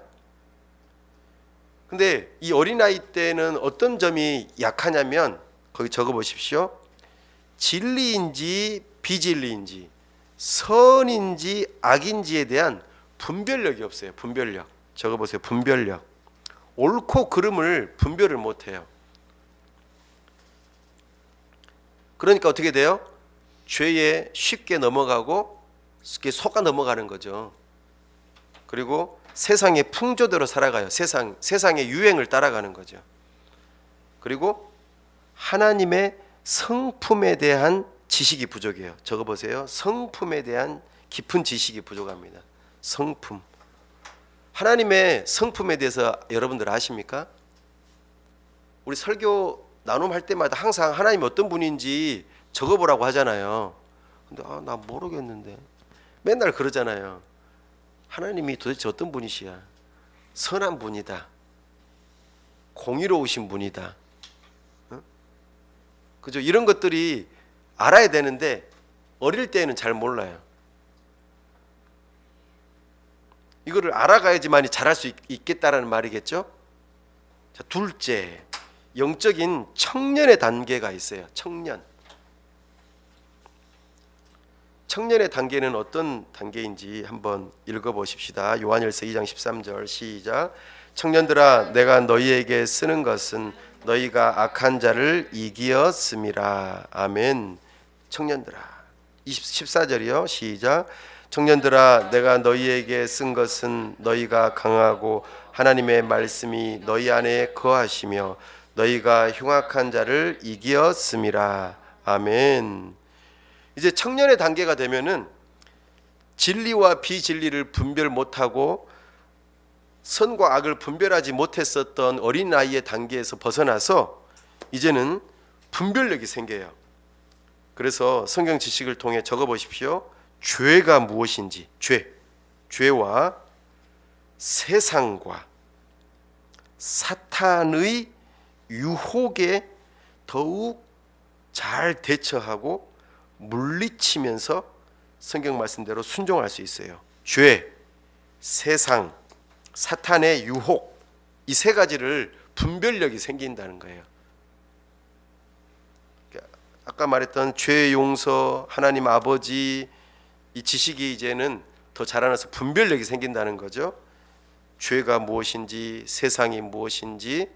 근데 이 어린아이 때는 어떤 점이 약하냐면 거기 적어보십시오. 진리인지 비진리인지 선인지 악인지에 대한 분별력이 없어요. 분별력. 적어보세요. 분별력. 옳고 그름을 분별을 못해요. 그러니까 어떻게 돼요? 죄에 쉽게 넘어가고 속아 넘어가는 거죠. 그리고 세상의 풍조대로 살아가요. 세상의 유행을 따라가는 거죠. 그리고 하나님의 성품에 대한 지식이 부족해요. 적어보세요. 성품에 대한 깊은 지식이 부족합니다. 성품. 하나님의 성품에 대해서 여러분들 아십니까? 우리 설교 나눔할 때마다 항상 하나님이 어떤 분인지 적어보라고 하잖아요. 근데 나 모르겠는데 맨날 그러잖아요. 하나님이 도대체 어떤 분이시야? 선한 분이다. 공의로우신 분이다. 그죠? 이런 것들이 알아야 되는데 어릴 때는 잘 몰라요. 이거를 알아가야지만이 잘할 수 있겠다라는 말이겠죠? 자, 둘째, 영적인 청년의 단계가 있어요. 청년의 단계는 어떤 단계인지 한번 읽어보십시다. 요한일서 2장 13절 시작. 청년들아 내가 너희에게 쓰는 것은 너희가 악한 자를 이기었음이라. 아멘. 청년들아 14절이요 시작. 청년들아 내가 너희에게 쓴 것은 너희가 강하고 하나님의 말씀이 너희 안에 거하시며 너희가 흉악한 자를 이기었음이라. 아멘. 이제 청년의 단계가 되면은 진리와 비진리를 분별 못하고 선과 악을 분별하지 못했었던 어린아이의 단계에서 벗어나서 이제는 분별력이 생겨요. 그래서 성경 지식을 통해 적어보십시오. 죄가 무엇인지, 죄와 세상과 사탄의 유혹에 더욱 잘 대처하고 물리치면서 성경 말씀대로 순종할 수 있어요. 죄, 세상, 사탄의 유혹, 이 세 가지를 분별력이 생긴다는 거예요. 아까 말했던 죄 용서, 하나님 아버지, 이 지식이 이제는 더 자라나서 분별력이 생긴다는 거죠. 죄가 무엇인지, 세상이 무엇인지,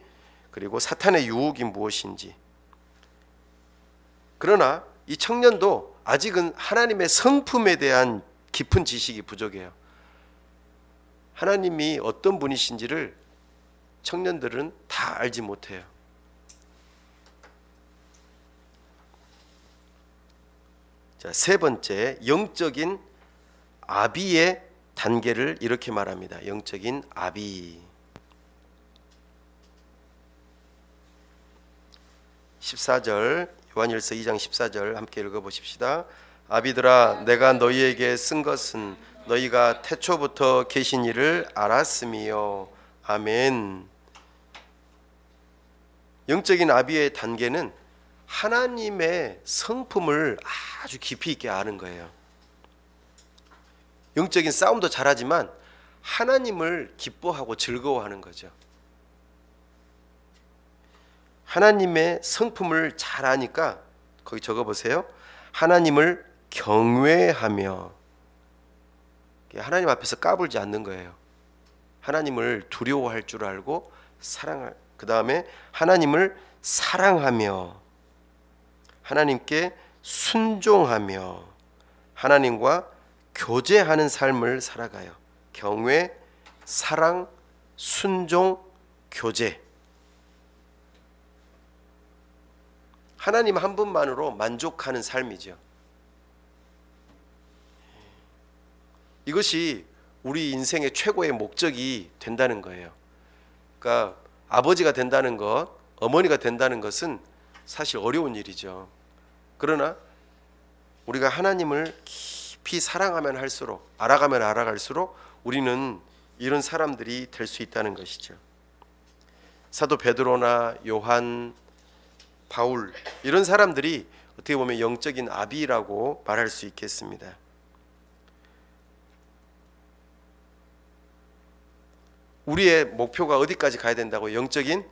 그리고 사탄의 유혹이 무엇인지. 그러나 이 청년도 아직은 하나님의 성품에 대한 깊은 지식이 부족해요. 하나님이 어떤 분이신지를 청년들은 다 알지 못해요. 자, 세 번째, 영적인 아비의 단계를 이렇게 말합니다. 영적인 아비. 14절, 요한일서 2장 14절 함께 읽어보십시다. 아비들아 내가 너희에게 쓴 것은 너희가 태초부터 계신 이를 알았음이요. 아멘. 영적인 아비의 단계는 하나님의 성품을 아주 깊이 있게 아는 거예요. 영적인 싸움도 잘하지만 하나님을 기뻐하고 즐거워하는 거죠. 하나님의 성품을 잘 아니까 거기 적어보세요. 하나님을 경외하며, 하나님 앞에서 까불지 않는 거예요. 하나님을 두려워할 줄 알고 그 다음에 하나님을 사랑하며, 하나님께 순종하며, 하나님과 교제하는 삶을 살아가요. 경외, 사랑, 순종, 교제. 하나님 한 분만으로 만족하는 삶이죠. 이것이 우리 인생의 최고의 목적이 된다는 거예요. 그러니까 아버지가 된다는 것, 어머니가 된다는 것은 사실 어려운 일이죠. 그러나 우리가 하나님을 깊이 사랑하면 할수록, 알아가면 알아갈수록 우리는 이런 사람들이 될 수 있다는 것이죠. 사도 베드로나 요한, 바울, 이런 사람들이 어떻게 보면 영적인 아비라고 말할 수 있겠습니다. 우리의 목표가 어디까지 가야 된다고? 영적인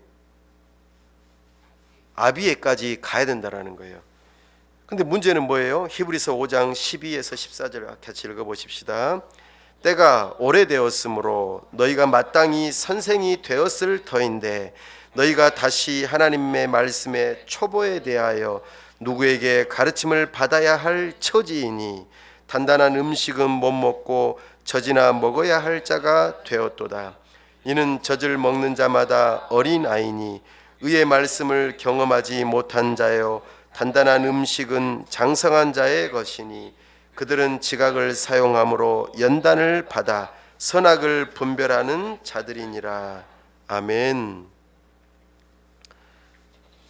아비에까지 가야 된다는 거예요. 근데 문제는 뭐예요? 히브리서 5장 12에서 14절 같이 읽어보십시다. 때가 오래되었으므로 너희가 마땅히 선생이 되었을 터인데 너희가 다시 하나님의 말씀의 초보에 대하여 누구에게 가르침을 받아야 할 처지이니 단단한 음식은 못 먹고 젖이나 먹어야 할 자가 되었도다. 이는 젖을 먹는 자마다 어린아이니 의의 말씀을 경험하지 못한 자여 단단한 음식은 장성한 자의 것이니 그들은 지각을 사용함으로 연단을 받아 선악을 분별하는 자들이니라. 아멘.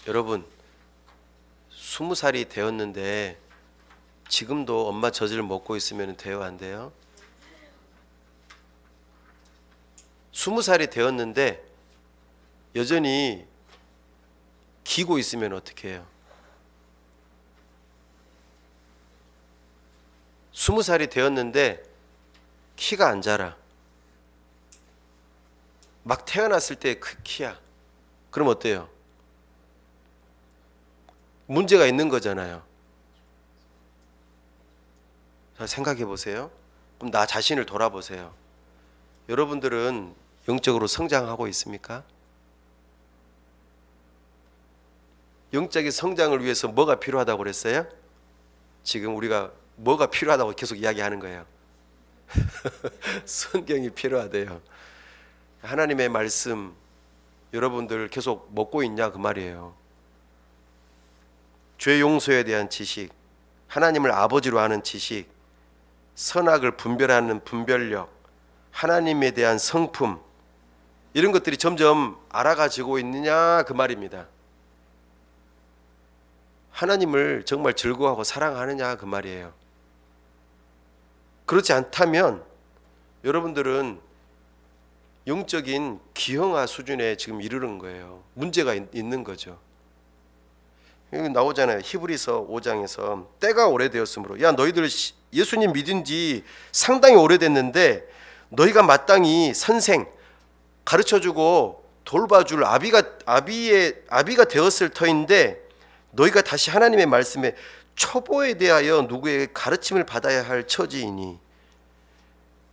여러분, 20살이 되었는데 지금도 엄마 젖을 먹고 있으면 돼요, 안 돼요? 20살이 되었는데 여전히 기고 있으면 어떻게 해요? 20살이 되었는데 키가 안 자라. 막 태어났을 때 그 키야. 그럼 어때요? 문제가 있는 거잖아요. 자, 생각해 보세요. 그럼 나 자신을 돌아보세요. 여러분들은 영적으로 성장하고 있습니까? 영적인 성장을 위해서 뭐가 필요하다고 그랬어요? 지금 우리가 뭐가 필요하다고 계속 이야기하는 거예요. 성경이 필요하대요. 하나님의 말씀 여러분들 계속 먹고 있냐 그 말이에요. 죄 용서에 대한 지식, 하나님을 아버지로 아는 지식, 선악을 분별하는 분별력, 하나님에 대한 성품, 이런 것들이 점점 알아가지고 있느냐 그 말입니다. 하나님을 정말 즐거워하고 사랑하느냐 그 말이에요. 그렇지 않다면 여러분들은 영적인 기형아 수준에 지금 이르는 거예요. 문제가 있는 거죠. 여기 나오잖아요. 히브리서 5장에서 때가 오래되었으므로, 야 너희들 예수님 믿은 지 상당히 오래됐는데 너희가 마땅히 선생 가르쳐주고 돌봐줄 아비가 되었을 터인데 너희가 다시 하나님의 말씀에 초보에 대하여 누구에게 가르침을 받아야 할 처지이니,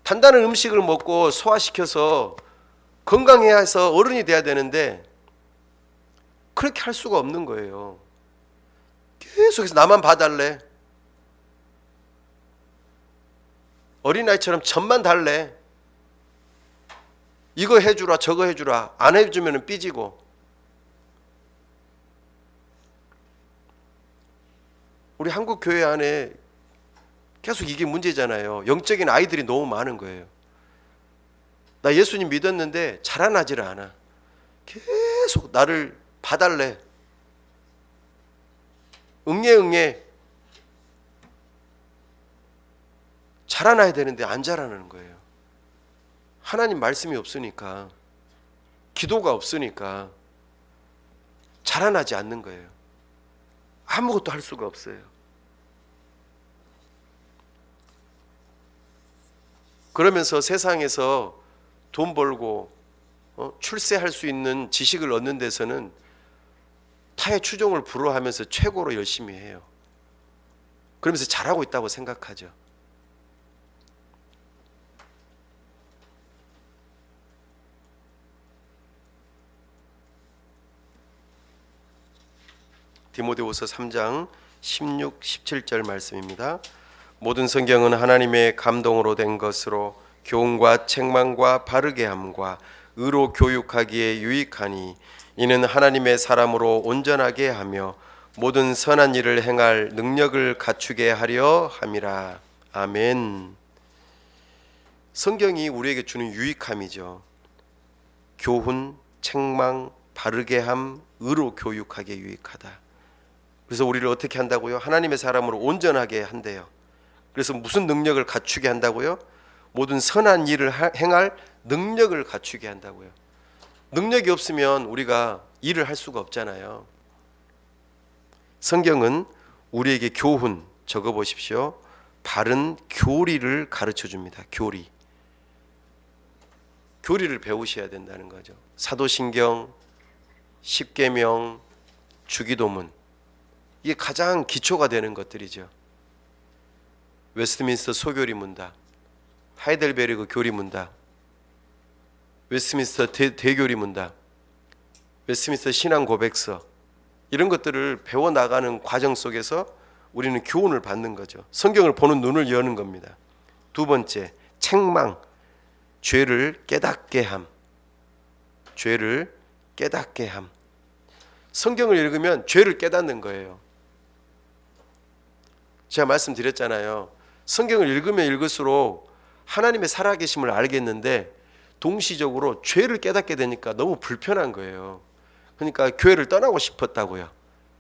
단단한 음식을 먹고 소화시켜서 건강해야 해서 어른이 돼야 되는데 그렇게 할 수가 없는 거예요. 계속해서 나만 봐달래, 어린아이처럼 젖만 달래, 이거 해주라 저거 해주라, 안 해주면 삐지고. 우리 한국 교회 안에 계속 이게 문제잖아요. 영적인 아이들이 너무 많은 거예요. 나 예수님 믿었는데 자라나지를 않아. 계속 나를 봐달래, 응애 자라나야 되는데 안 자라나는 거예요. 하나님 말씀이 없으니까. 기도가 없으니까 자라나지 않는 거예요. 아무것도 할 수가 없어요. 그러면서 세상에서 돈 벌고 출세할 수 있는 지식을 얻는 데서는 타의 추종을 불허하면서 최고로 열심히 해요. 그러면서 잘하고 있다고 생각하죠. 디모데후서 3장 16, 17절 말씀입니다. 모든 성경은 하나님의 감동으로 된 것으로 교훈과 책망과 바르게 함과 의로 교육하기에 유익하니 이는 하나님의 사람으로 온전하게 하며 모든 선한 일을 행할 능력을 갖추게 하려 함이라. 아멘. 성경이 우리에게 주는 유익함이죠. 교훈, 책망, 바르게 함, 의로 교육하기에 유익하다. 그래서 우리를 어떻게 한다고요? 하나님의 사람으로 온전하게 한대요. 그래서 무슨 능력을 갖추게 한다고요? 모든 선한 일을 행할 능력을 갖추게 한다고요. 능력이 없으면 우리가 일을 할 수가 없잖아요. 성경은 우리에게 교훈, 적어보십시오. 바른 교리를 가르쳐 줍니다. 교리를 배우셔야 된다는 거죠. 사도신경, 십계명, 주기도문, 이게 가장 기초가 되는 것들이죠. 웨스트민스터 소교리 문답, 하이델베르그 교리 문답, 웨스트민스터 대교리 문답, 웨스트민스터 신앙 고백서, 이런 것들을 배워나가는 과정 속에서 우리는 교훈을 받는 거죠. 성경을 보는 눈을 여는 겁니다. 두 번째, 책망, 죄를 깨닫게 함. 죄를 깨닫게 함. 성경을 읽으면 죄를 깨닫는 거예요. 제가 말씀드렸잖아요. 성경을 읽으면 읽을수록 하나님의 살아계심을 알겠는데 동시적으로 죄를 깨닫게 되니까 너무 불편한 거예요. 그러니까 교회를 떠나고 싶었다고요.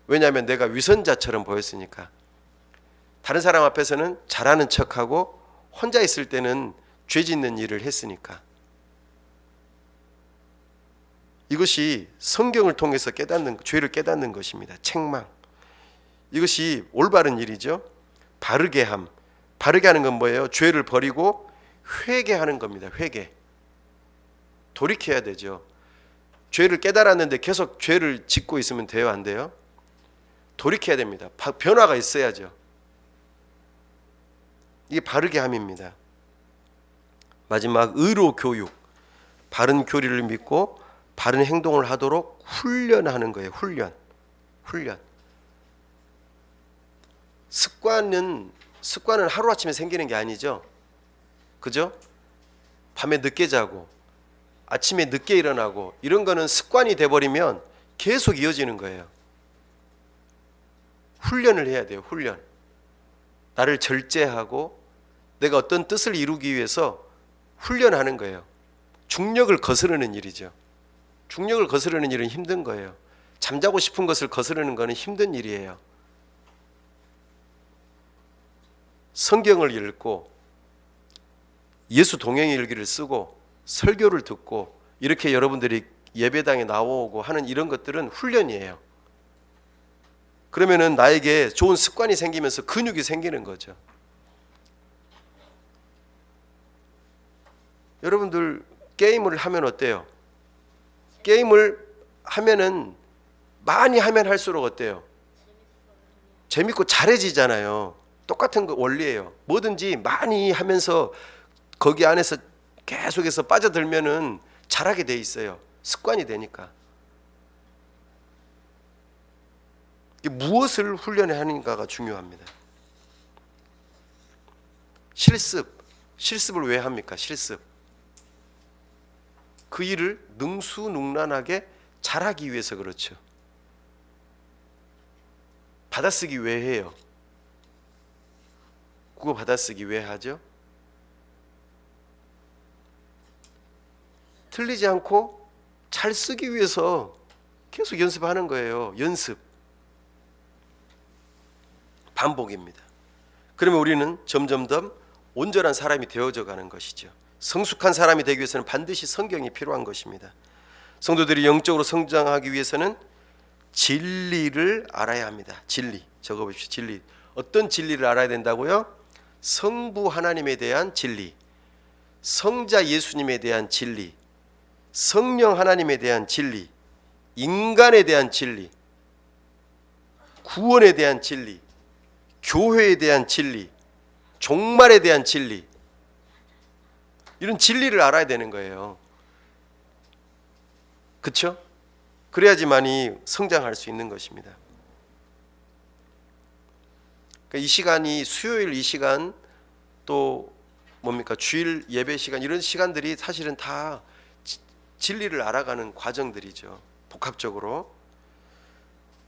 왜냐하면 내가 위선자처럼 보였으니까. 다른 사람 앞에서는 잘하는 척하고 혼자 있을 때는 죄 짓는 일을 했으니까. 이것이 성경을 통해서 죄를 깨닫는 것입니다. 책망. 이것이 올바른 일이죠. 바르게 함. 바르게 하는 건 뭐예요? 죄를 버리고 회개하는 겁니다. 회개. 돌이켜야 되죠. 죄를 깨달았는데 계속 죄를 짓고 있으면 돼요? 안 돼요? 돌이켜야 됩니다. 변화가 있어야죠. 이게 바르게 함입니다. 마지막 의로 교육. 바른 교리를 믿고 바른 행동을 하도록 훈련하는 거예요. 훈련. 습관은 하루아침에 생기는 게 아니죠. 그죠? 밤에 늦게 자고 아침에 늦게 일어나고 이런 거는 습관이 돼버리면 계속 이어지는 거예요. 훈련을 해야 돼요. 훈련. 나를 절제하고 내가 어떤 뜻을 이루기 위해서 훈련하는 거예요. 중력을 거스르는 일이죠. 중력을 거스르는 일은 힘든 거예요. 잠자고 싶은 것을 거스르는 거는 힘든 일이에요. 성경을 읽고 예수 동행의 일기를 쓰고 설교를 듣고 이렇게 여러분들이 예배당에 나오고 하는 이런 것들은 훈련이에요. 그러면은 나에게 좋은 습관이 생기면서 근육이 생기는 거죠. 여러분들 게임을 하면 어때요? 게임을 하면은 많이 하면 할수록 어때요? 재밌고 잘해지잖아요. 똑같은 거 원리예요. 뭐든지 많이 하면서 거기 안에서 계속해서 빠져들면은 잘하게 돼 있어요. 습관이 되니까. 무엇을 훈련해 하는가가 중요합니다. 실습을 왜 합니까? 실습. 그 일을 능수능란하게 잘하기 위해서 그렇죠. 받아쓰기 왜 해요? 국어 받아쓰기 왜 하죠? 틀리지 않고 잘 쓰기 위해서 계속 연습하는 거예요. 연습. 반복입니다. 그러면 우리는 점점 더 온전한 사람이 되어져 가는 것이죠. 성숙한 사람이 되기 위해서는 반드시 성경이 필요한 것입니다. 성도들이 영적으로 성장하기 위해서는 진리를 알아야 합니다. 진리. 적어보십시오. 진리. 어떤 진리를 알아야 된다고요? 성부 하나님에 대한 진리, 성자 예수님에 대한 진리, 성령 하나님에 대한 진리, 인간에 대한 진리, 구원에 대한 진리, 교회에 대한 진리, 종말에 대한 진리, 이런 진리를 알아야 되는 거예요. 그렇죠? 그래야지만이 성장할 수 있는 것입니다. 이 시간이 수요일 이 시간 또 뭡니까 주일 예배 시간 이런 시간들이 사실은 다 진리를 알아가는 과정들이죠. 복합적으로.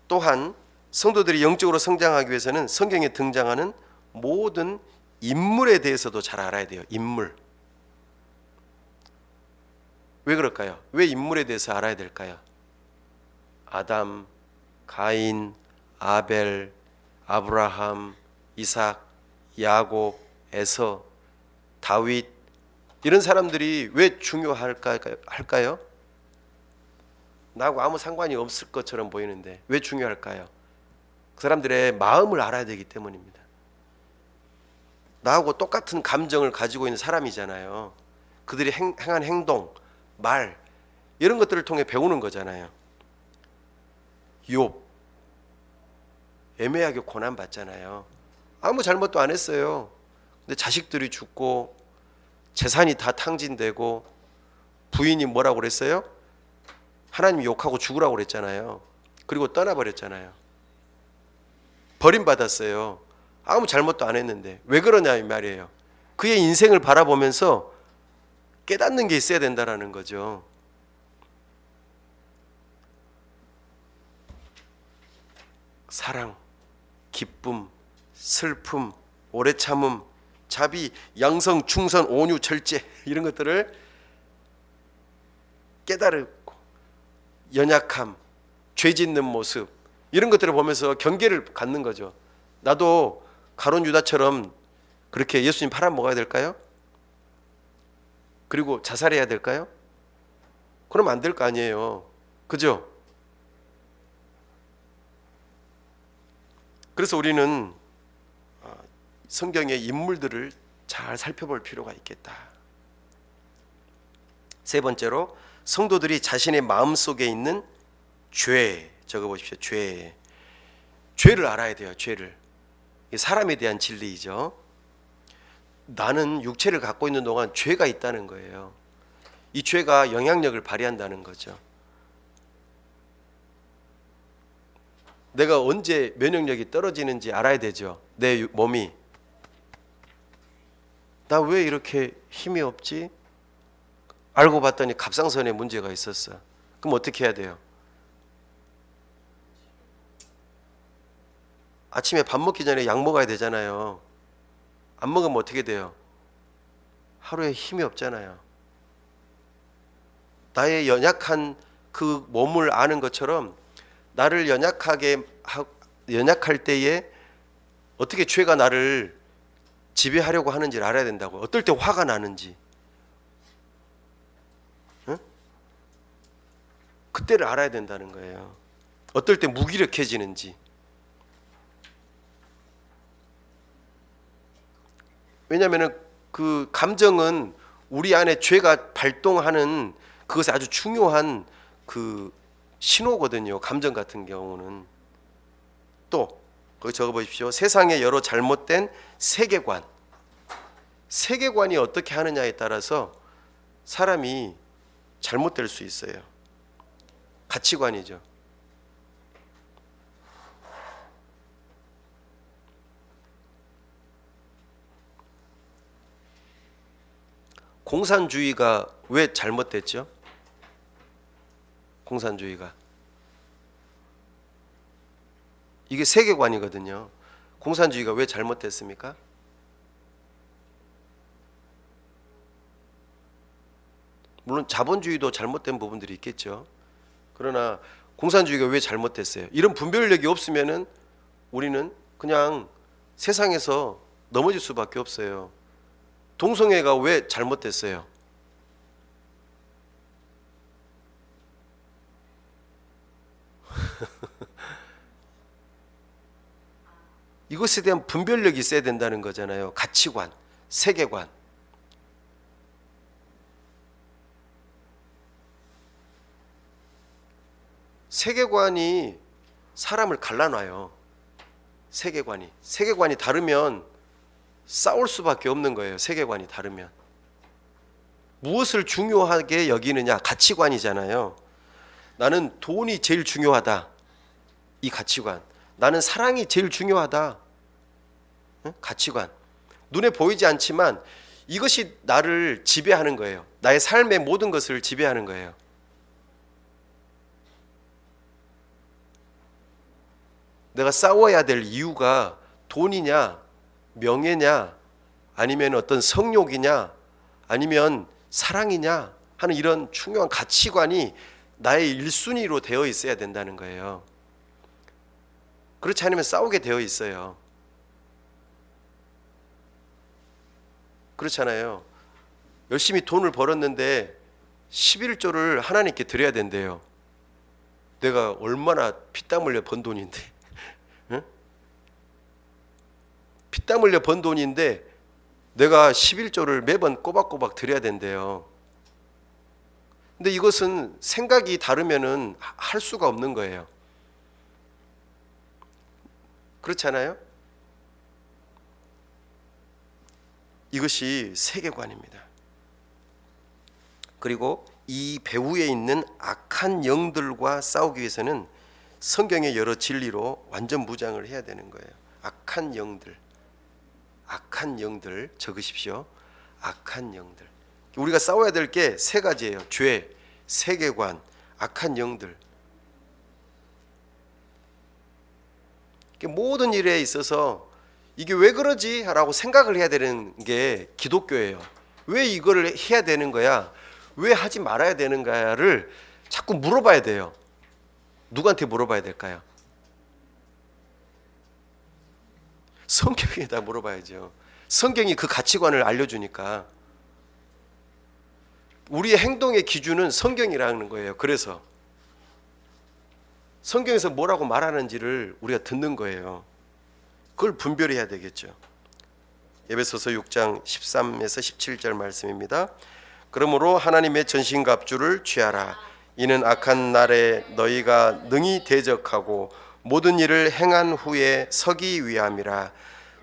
또한 성도들이 영적으로 성장하기 위해서는 성경에 등장하는 모든 인물에 대해서도 잘 알아야 돼요. 인물. 왜 그럴까요? 왜 인물에 대해서 알아야 될까요? 아담, 가인, 아벨, 아브라함, 이삭, 야곱, 에서, 다윗 이런 사람들이 왜 중요할까요? 나하고 아무 상관이 없을 것처럼 보이는데 왜 중요할까요? 그 사람들의 마음을 알아야 되기 때문입니다. 나하고 똑같은 감정을 가지고 있는 사람이잖아요. 그들이 행한 행동, 말 이런 것들을 통해 배우는 거잖아요. 욥 애매하게 고난 받잖아요. 아무 잘못도 안 했어요. 근데 자식들이 죽고 재산이 다 탕진되고 부인이 뭐라고 그랬어요? 하나님 욕하고 죽으라고 그랬잖아요. 그리고 떠나버렸잖아요. 버림받았어요. 아무 잘못도 안 했는데 왜 그러냐 이 말이에요. 그의 인생을 바라보면서 깨닫는 게 있어야 된다는 거죠. 사랑, 기쁨, 슬픔, 오래 참음, 자비, 양성, 충성, 온유, 절제 이런 것들을 깨달고 연약함, 죄 짓는 모습 이런 것들을 보면서 경계를 갖는 거죠. 나도 가룟 유다처럼 그렇게 예수님 팔아먹어야 될까요? 그리고 자살해야 될까요? 그러면 안 될 거 아니에요. 그죠? 그래서 우리는 성경의 인물들을 잘 살펴볼 필요가 있겠다. 세 번째로 성도들이 자신의 마음속에 있는 죄, 적어보십시오. 죄를 알아야 돼요. 죄를. 사람에 대한 진리이죠. 나는 육체를 갖고 있는 동안 죄가 있다는 거예요. 이 죄가 영향력을 발휘한다는 거죠. 내가 언제 면역력이 떨어지는지 알아야 되죠. 내 몸이. 나 왜 이렇게 힘이 없지? 알고 봤더니 갑상선에 문제가 있었어. 그럼 어떻게 해야 돼요? 아침에 밥 먹기 전에 약 먹어야 되잖아요. 안 먹으면 어떻게 돼요? 하루에 힘이 없잖아요. 나의 연약한 그 몸을 아는 것처럼 나를 연약할 때에 어떻게 죄가 나를 지배하려고 하는지를 알아야 된다고요. 어떨 때 화가 나는지. 응? 그때를 알아야 된다는 거예요. 어떨 때 무기력해지는지. 왜냐하면 그 감정은 우리 안에 죄가 발동하는 그것이 아주 중요한 그 신호거든요. 감정 같은 경우는. 또 거기 적어보십시오. 세상의 여러 잘못된 세계관이 어떻게 하느냐에 따라서 사람이 잘못될 수 있어요. 가치관이죠. 공산주의가 왜 잘못됐죠? 공산주의가. 이게 세계관이거든요. 공산주의가 왜 잘못됐습니까? 물론 자본주의도 잘못된 부분들이 있겠죠. 그러나 공산주의가 왜 잘못됐어요? 이런 분별력이 없으면은 우리는 그냥 세상에서 넘어질 수밖에 없어요. 동성애가 왜 잘못됐어요? 이것에 대한 분별력이 있어야 된다는 거잖아요. 가치관, 세계관. 세계관이 사람을 갈라놔요. 세계관이 다르면 싸울 수밖에 없는 거예요. 세계관이 다르면. 무엇을 중요하게 여기느냐? 가치관이잖아요. 나는 돈이 제일 중요하다. 이 가치관. 나는 사랑이 제일 중요하다. 가치관. 눈에 보이지 않지만 이것이 나를 지배하는 거예요. 나의 삶의 모든 것을 지배하는 거예요. 내가 싸워야 될 이유가 돈이냐, 명예냐, 아니면 어떤 성욕이냐, 아니면 사랑이냐 하는 이런 중요한 가치관이 나의 1순위로 되어 있어야 된다는 거예요. 그렇지 않으면 싸우게 되어 있어요. 그렇잖아요. 열심히 돈을 벌었는데 11조를 하나님께 드려야 된대요. 내가 얼마나 피땀 흘려 번 돈인데, 응? 피땀 흘려 번 돈인데 내가 11조를 매번 꼬박꼬박 드려야 된대요. 근데 이것은 생각이 다르면은 할 수가 없는 거예요. 그렇잖아요? 이것이 세계관입니다. 그리고 이 배후에 있는 악한 영들과 싸우기 위해서는 성경의 여러 진리로 완전 무장을 해야 되는 거예요. 악한 영들 적으십시오. 악한 영들. 우리가 싸워야 될 게 세 가지예요. 죄, 세계관, 악한 영들. 모든 일에 있어서 이게 왜 그러지? 라고 생각을 해야 되는 게 기독교예요. 왜 이거를 해야 되는 거야? 왜 하지 말아야 되는가를 자꾸 물어봐야 돼요. 누구한테 물어봐야 될까요? 성경에다 물어봐야죠. 성경이 그 가치관을 알려주니까. 우리의 행동의 기준은 성경이라는 거예요. 그래서 성경에서 뭐라고 말하는지를 우리가 듣는 거예요. 그걸 분별해야 되겠죠. 에베소서 6장 13에서 17절 말씀입니다. 그러므로 하나님의 전신갑주를 취하라. 이는 악한 날에 너희가 능히 대적하고 모든 일을 행한 후에 서기 위함이라.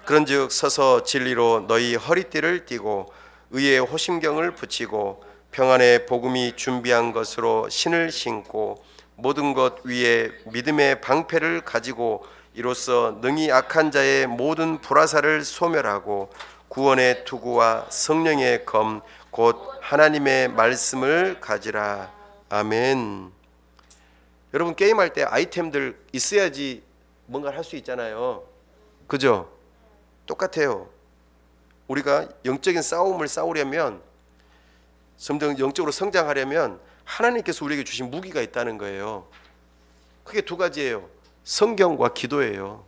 그런즉 서서 진리로 너희 허리띠를 띠고 의의 호심경을 붙이고 평안의 복음이 준비한 것으로 신을 신고 모든 것 위에 믿음의 방패를 가지고 이로써 능히 악한 자의 모든 불화살을 소멸하고 구원의 투구와 성령의 검 곧 하나님의 말씀을 가지라. 아멘. 여러분 게임할 때 아이템들 있어야지 뭔가를 할 수 있잖아요. 그죠? 똑같아요. 우리가 영적인 싸움을 싸우려면, 점점 영적으로 성장하려면 하나님께서 우리에게 주신 무기가 있다는 거예요. 그게 두 가지예요. 성경과 기도예요.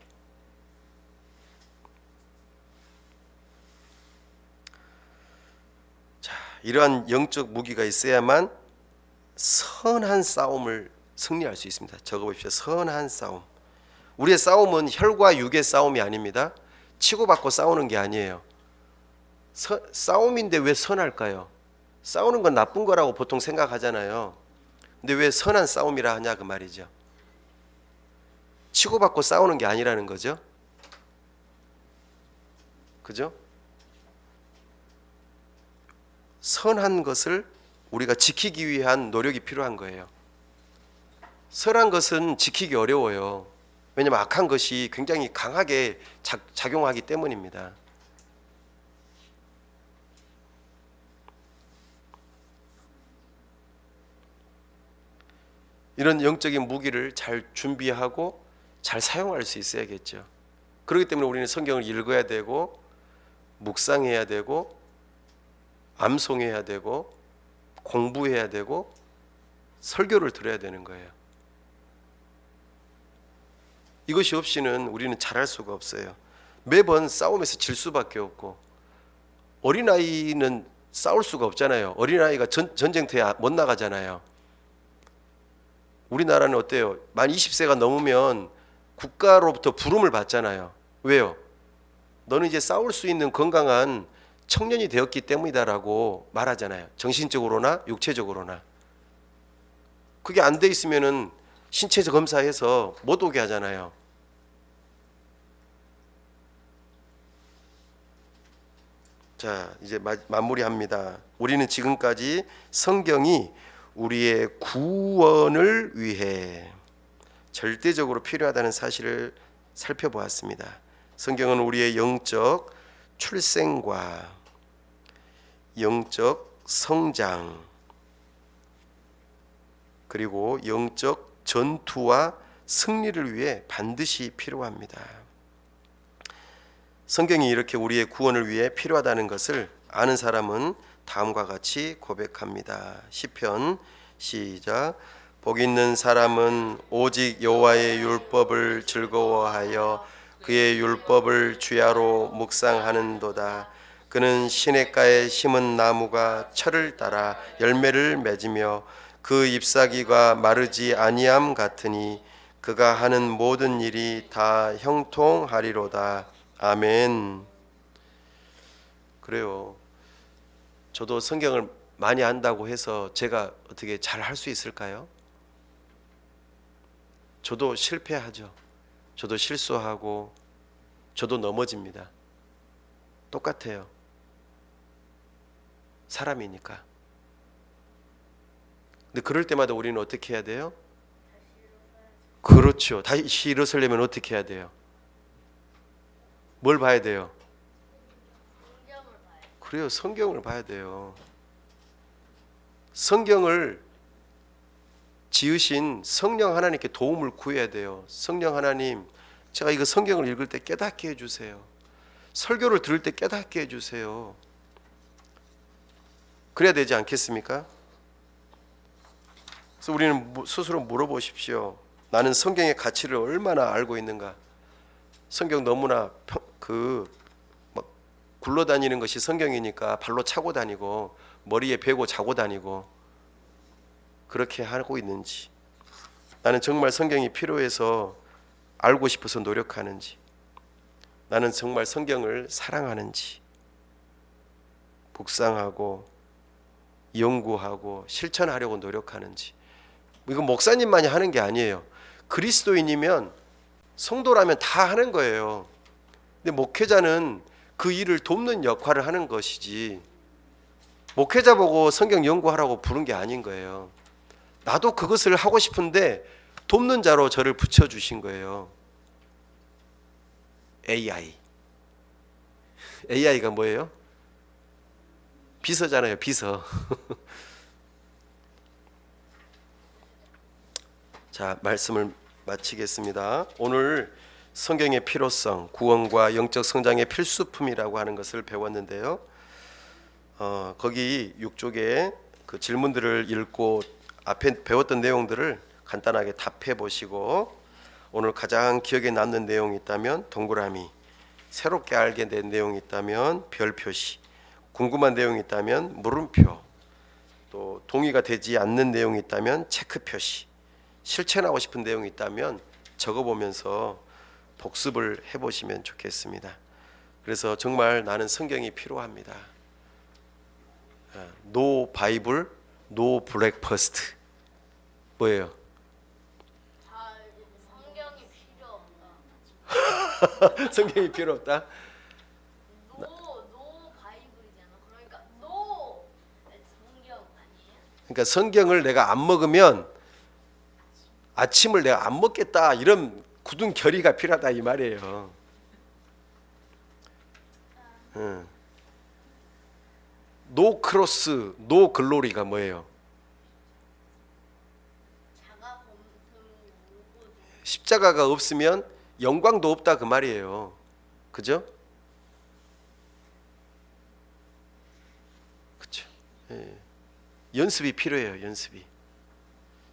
자, 이러한 영적 무기가 있어야만 선한 싸움을 승리할 수 있습니다. 적어보십시오. 선한 싸움. 우리의 싸움은 혈과 육의 싸움이 아닙니다. 치고받고 싸우는 게 아니에요. 싸움인데 왜 선할까요? 싸우는 건 나쁜 거라고 보통 생각하잖아요. 근데 왜 선한 싸움이라 하냐 그 말이죠. 치고받고 싸우는 게 아니라는 거죠. 그죠? 선한 것을 우리가 지키기 위한 노력이 필요한 거예요. 선한 것은 지키기 어려워요. 왜냐하면 악한 것이 굉장히 강하게 작용하기 때문입니다. 이런 영적인 무기를 잘 준비하고 잘 사용할 수 있어야겠죠. 그렇기 때문에 우리는 성경을 읽어야 되고 묵상해야 되고 암송해야 되고 공부해야 되고 설교를 들어야 되는 거예요. 이것이 없이는 우리는 잘할 수가 없어요. 매번 싸움에서 질 수밖에 없고, 어린아이는 싸울 수가 없잖아요. 어린아이가 전쟁터에 못 나가잖아요. 우리나라는 어때요? 만 20세가 넘으면 국가로부터 부름을 받잖아요. 왜요? 너는 이제 싸울 수 있는 건강한 청년이 되었기 때문이다라고 말하잖아요. 정신적으로나 육체적으로나. 그게 안 돼 있으면은 신체 검사해서 못 오게 하잖아요. 자, 이제 마무리합니다. 우리는 지금까지 성경이 우리의 구원을 위해 절대적으로 필요하다는 사실을 살펴보았습니다. 성경은 우리의 영적 출생과 영적 성장 그리고 영적 전투와 승리를 위해 반드시 필요합니다. 성경이 이렇게 우리의 구원을 위해 필요하다는 것을 아는 사람은 다음과 같이 고백합니다. 시편 시작. 복 있는 사람은 오직 여호와의 율법을 즐거워하여 그의 율법을 주야로 묵상하는도다. 그는 시냇가에 심은 나무가 철을 따라 열매를 맺으며 그 잎사귀가 마르지 아니함 같으니 그가 하는 모든 일이 다 형통하리로다. 아멘. 그래요. 저도 성경을 많이 안다고 해서 제가 어떻게 잘 할 수 있을까요? 저도 실패하죠. 저도 실수하고 저도 넘어집니다. 똑같아요. 사람이니까. 근데 그럴 때마다 우리는 어떻게 해야 돼요? 그렇죠. 다시 일어서려면 어떻게 해야 돼요? 뭘 봐야 돼요? 그래요. 성경을 봐야 돼요. 성경을 지으신 성령 하나님께 도움을 구해야 돼요. 성령 하나님, 제가 이거 성경을 읽을 때 깨닫게 해주세요. 설교를 들을 때 깨닫게 해주세요. 그래야 되지 않겠습니까? 그래서 우리는 스스로 물어보십시오. 나는 성경의 가치를 얼마나 알고 있는가? 성경 너무나 막 굴러다니는 것이 성경이니까 발로 차고 다니고 머리에 베고 자고 다니고 그렇게 하고 있는지, 나는 정말 성경이 필요해서 알고 싶어서 노력하는지, 나는 정말 성경을 사랑하는지, 묵상하고 연구하고 실천하려고 노력하는지. 이건 목사님만이 하는 게 아니에요. 그리스도인이면, 성도라면 다 하는 거예요. 근데 목회자는 그 일을 돕는 역할을 하는 것이지, 목회자 보고 성경 연구하라고 부른 게 아닌 거예요. 나도 그것을 하고 싶은데 돕는 자로 저를 붙여주신 거예요. AI가 뭐예요? 비서잖아요. 비서. 자, 말씀을 마치겠습니다. 오늘 성경의 필요성, 구원과 영적 성장의 필수품이라고 하는 것을 배웠는데요. 거기 6쪽에 그 질문들을 읽고 앞에 배웠던 내용들을 간단하게 답해 보시고, 오늘 가장 기억에 남는 내용이 있다면 동그라미, 새롭게 알게 된 내용이 있다면 별 표시, 궁금한 내용이 있다면 물음표, 또 동의가 되지 않는 내용이 있다면 체크 표시, 실천하고 싶은 내용이 있다면 적어보면서 복습을 해보시면 좋겠습니다. 그래서 정말 나는 성경이 필요합니다. No 바이블, no breakfast. 뭐예요? 성경이 필요 없다. 성경이 필요 없다? 노 바이블이잖아. 그러니까 노 성경 아니에요? 그러니까 성경을 내가 안 먹으면 아침을 내가 안 먹겠다, 이런 굳은 결의가 필요하다 이 말이에요. 노 크로스, 노 글로리가 뭐예요? 십자가가 없으면 영광도 없다 그 말이에요. 그죠? 그렇죠. 예. 연습이 필요해요. 연습이.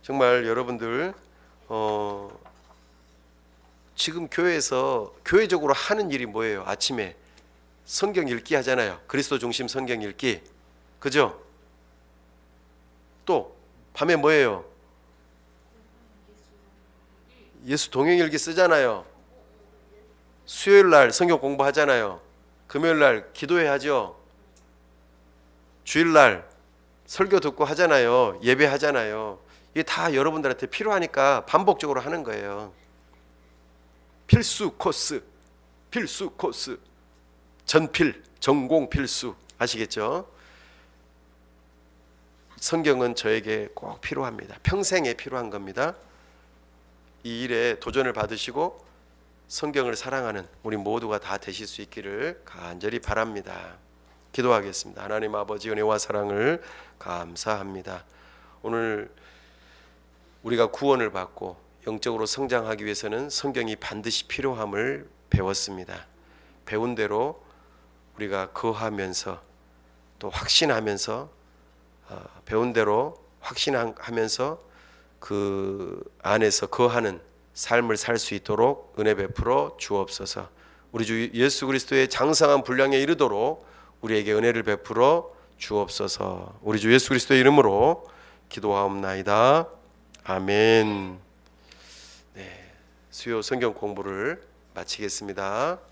정말 여러분들 지금 교회에서 교회적으로 하는 일이 뭐예요? 아침에 성경 읽기 하잖아요. 그리스도 중심 성경 읽기. 그죠? 또 밤에 뭐예요? 예수 동행 일기 쓰잖아요. 수요일 날 성경 공부하잖아요. 금요일 날 기도해야죠. 주일 날 설교 듣고 하잖아요. 예배하잖아요. 이게 다 여러분들한테 필요하니까 반복적으로 하는 거예요. 필수 코스, 필수 코스, 전필, 전공 필수. 아시겠죠? 성경은 저에게 꼭 필요합니다. 평생에 필요한 겁니다. 이 일에 도전을 받으시고 성경을 사랑하는 우리 모두가 다 되실 수 있기를 간절히 바랍니다. 기도하겠습니다. 하나님 아버지 은혜와 사랑을 감사합니다. 오늘 우리가 구원을 받고 영적으로 성장하기 위해서는 성경이 반드시 필요함을 배웠습니다. 배운 대로 우리가 거하면서 또 확신하면서 배운 대로 확신하면서 그 안에서 거하는 삶을 살 수 있도록 은혜 베풀어 주옵소서. 우리 주 예수 그리스도의 장성한 분량에 이르도록 우리에게 은혜를 베풀어 주옵소서. 우리 주 예수 그리스도의 이름으로 기도하옵나이다. 아멘. 네, 수요 성경 공부를 마치겠습니다.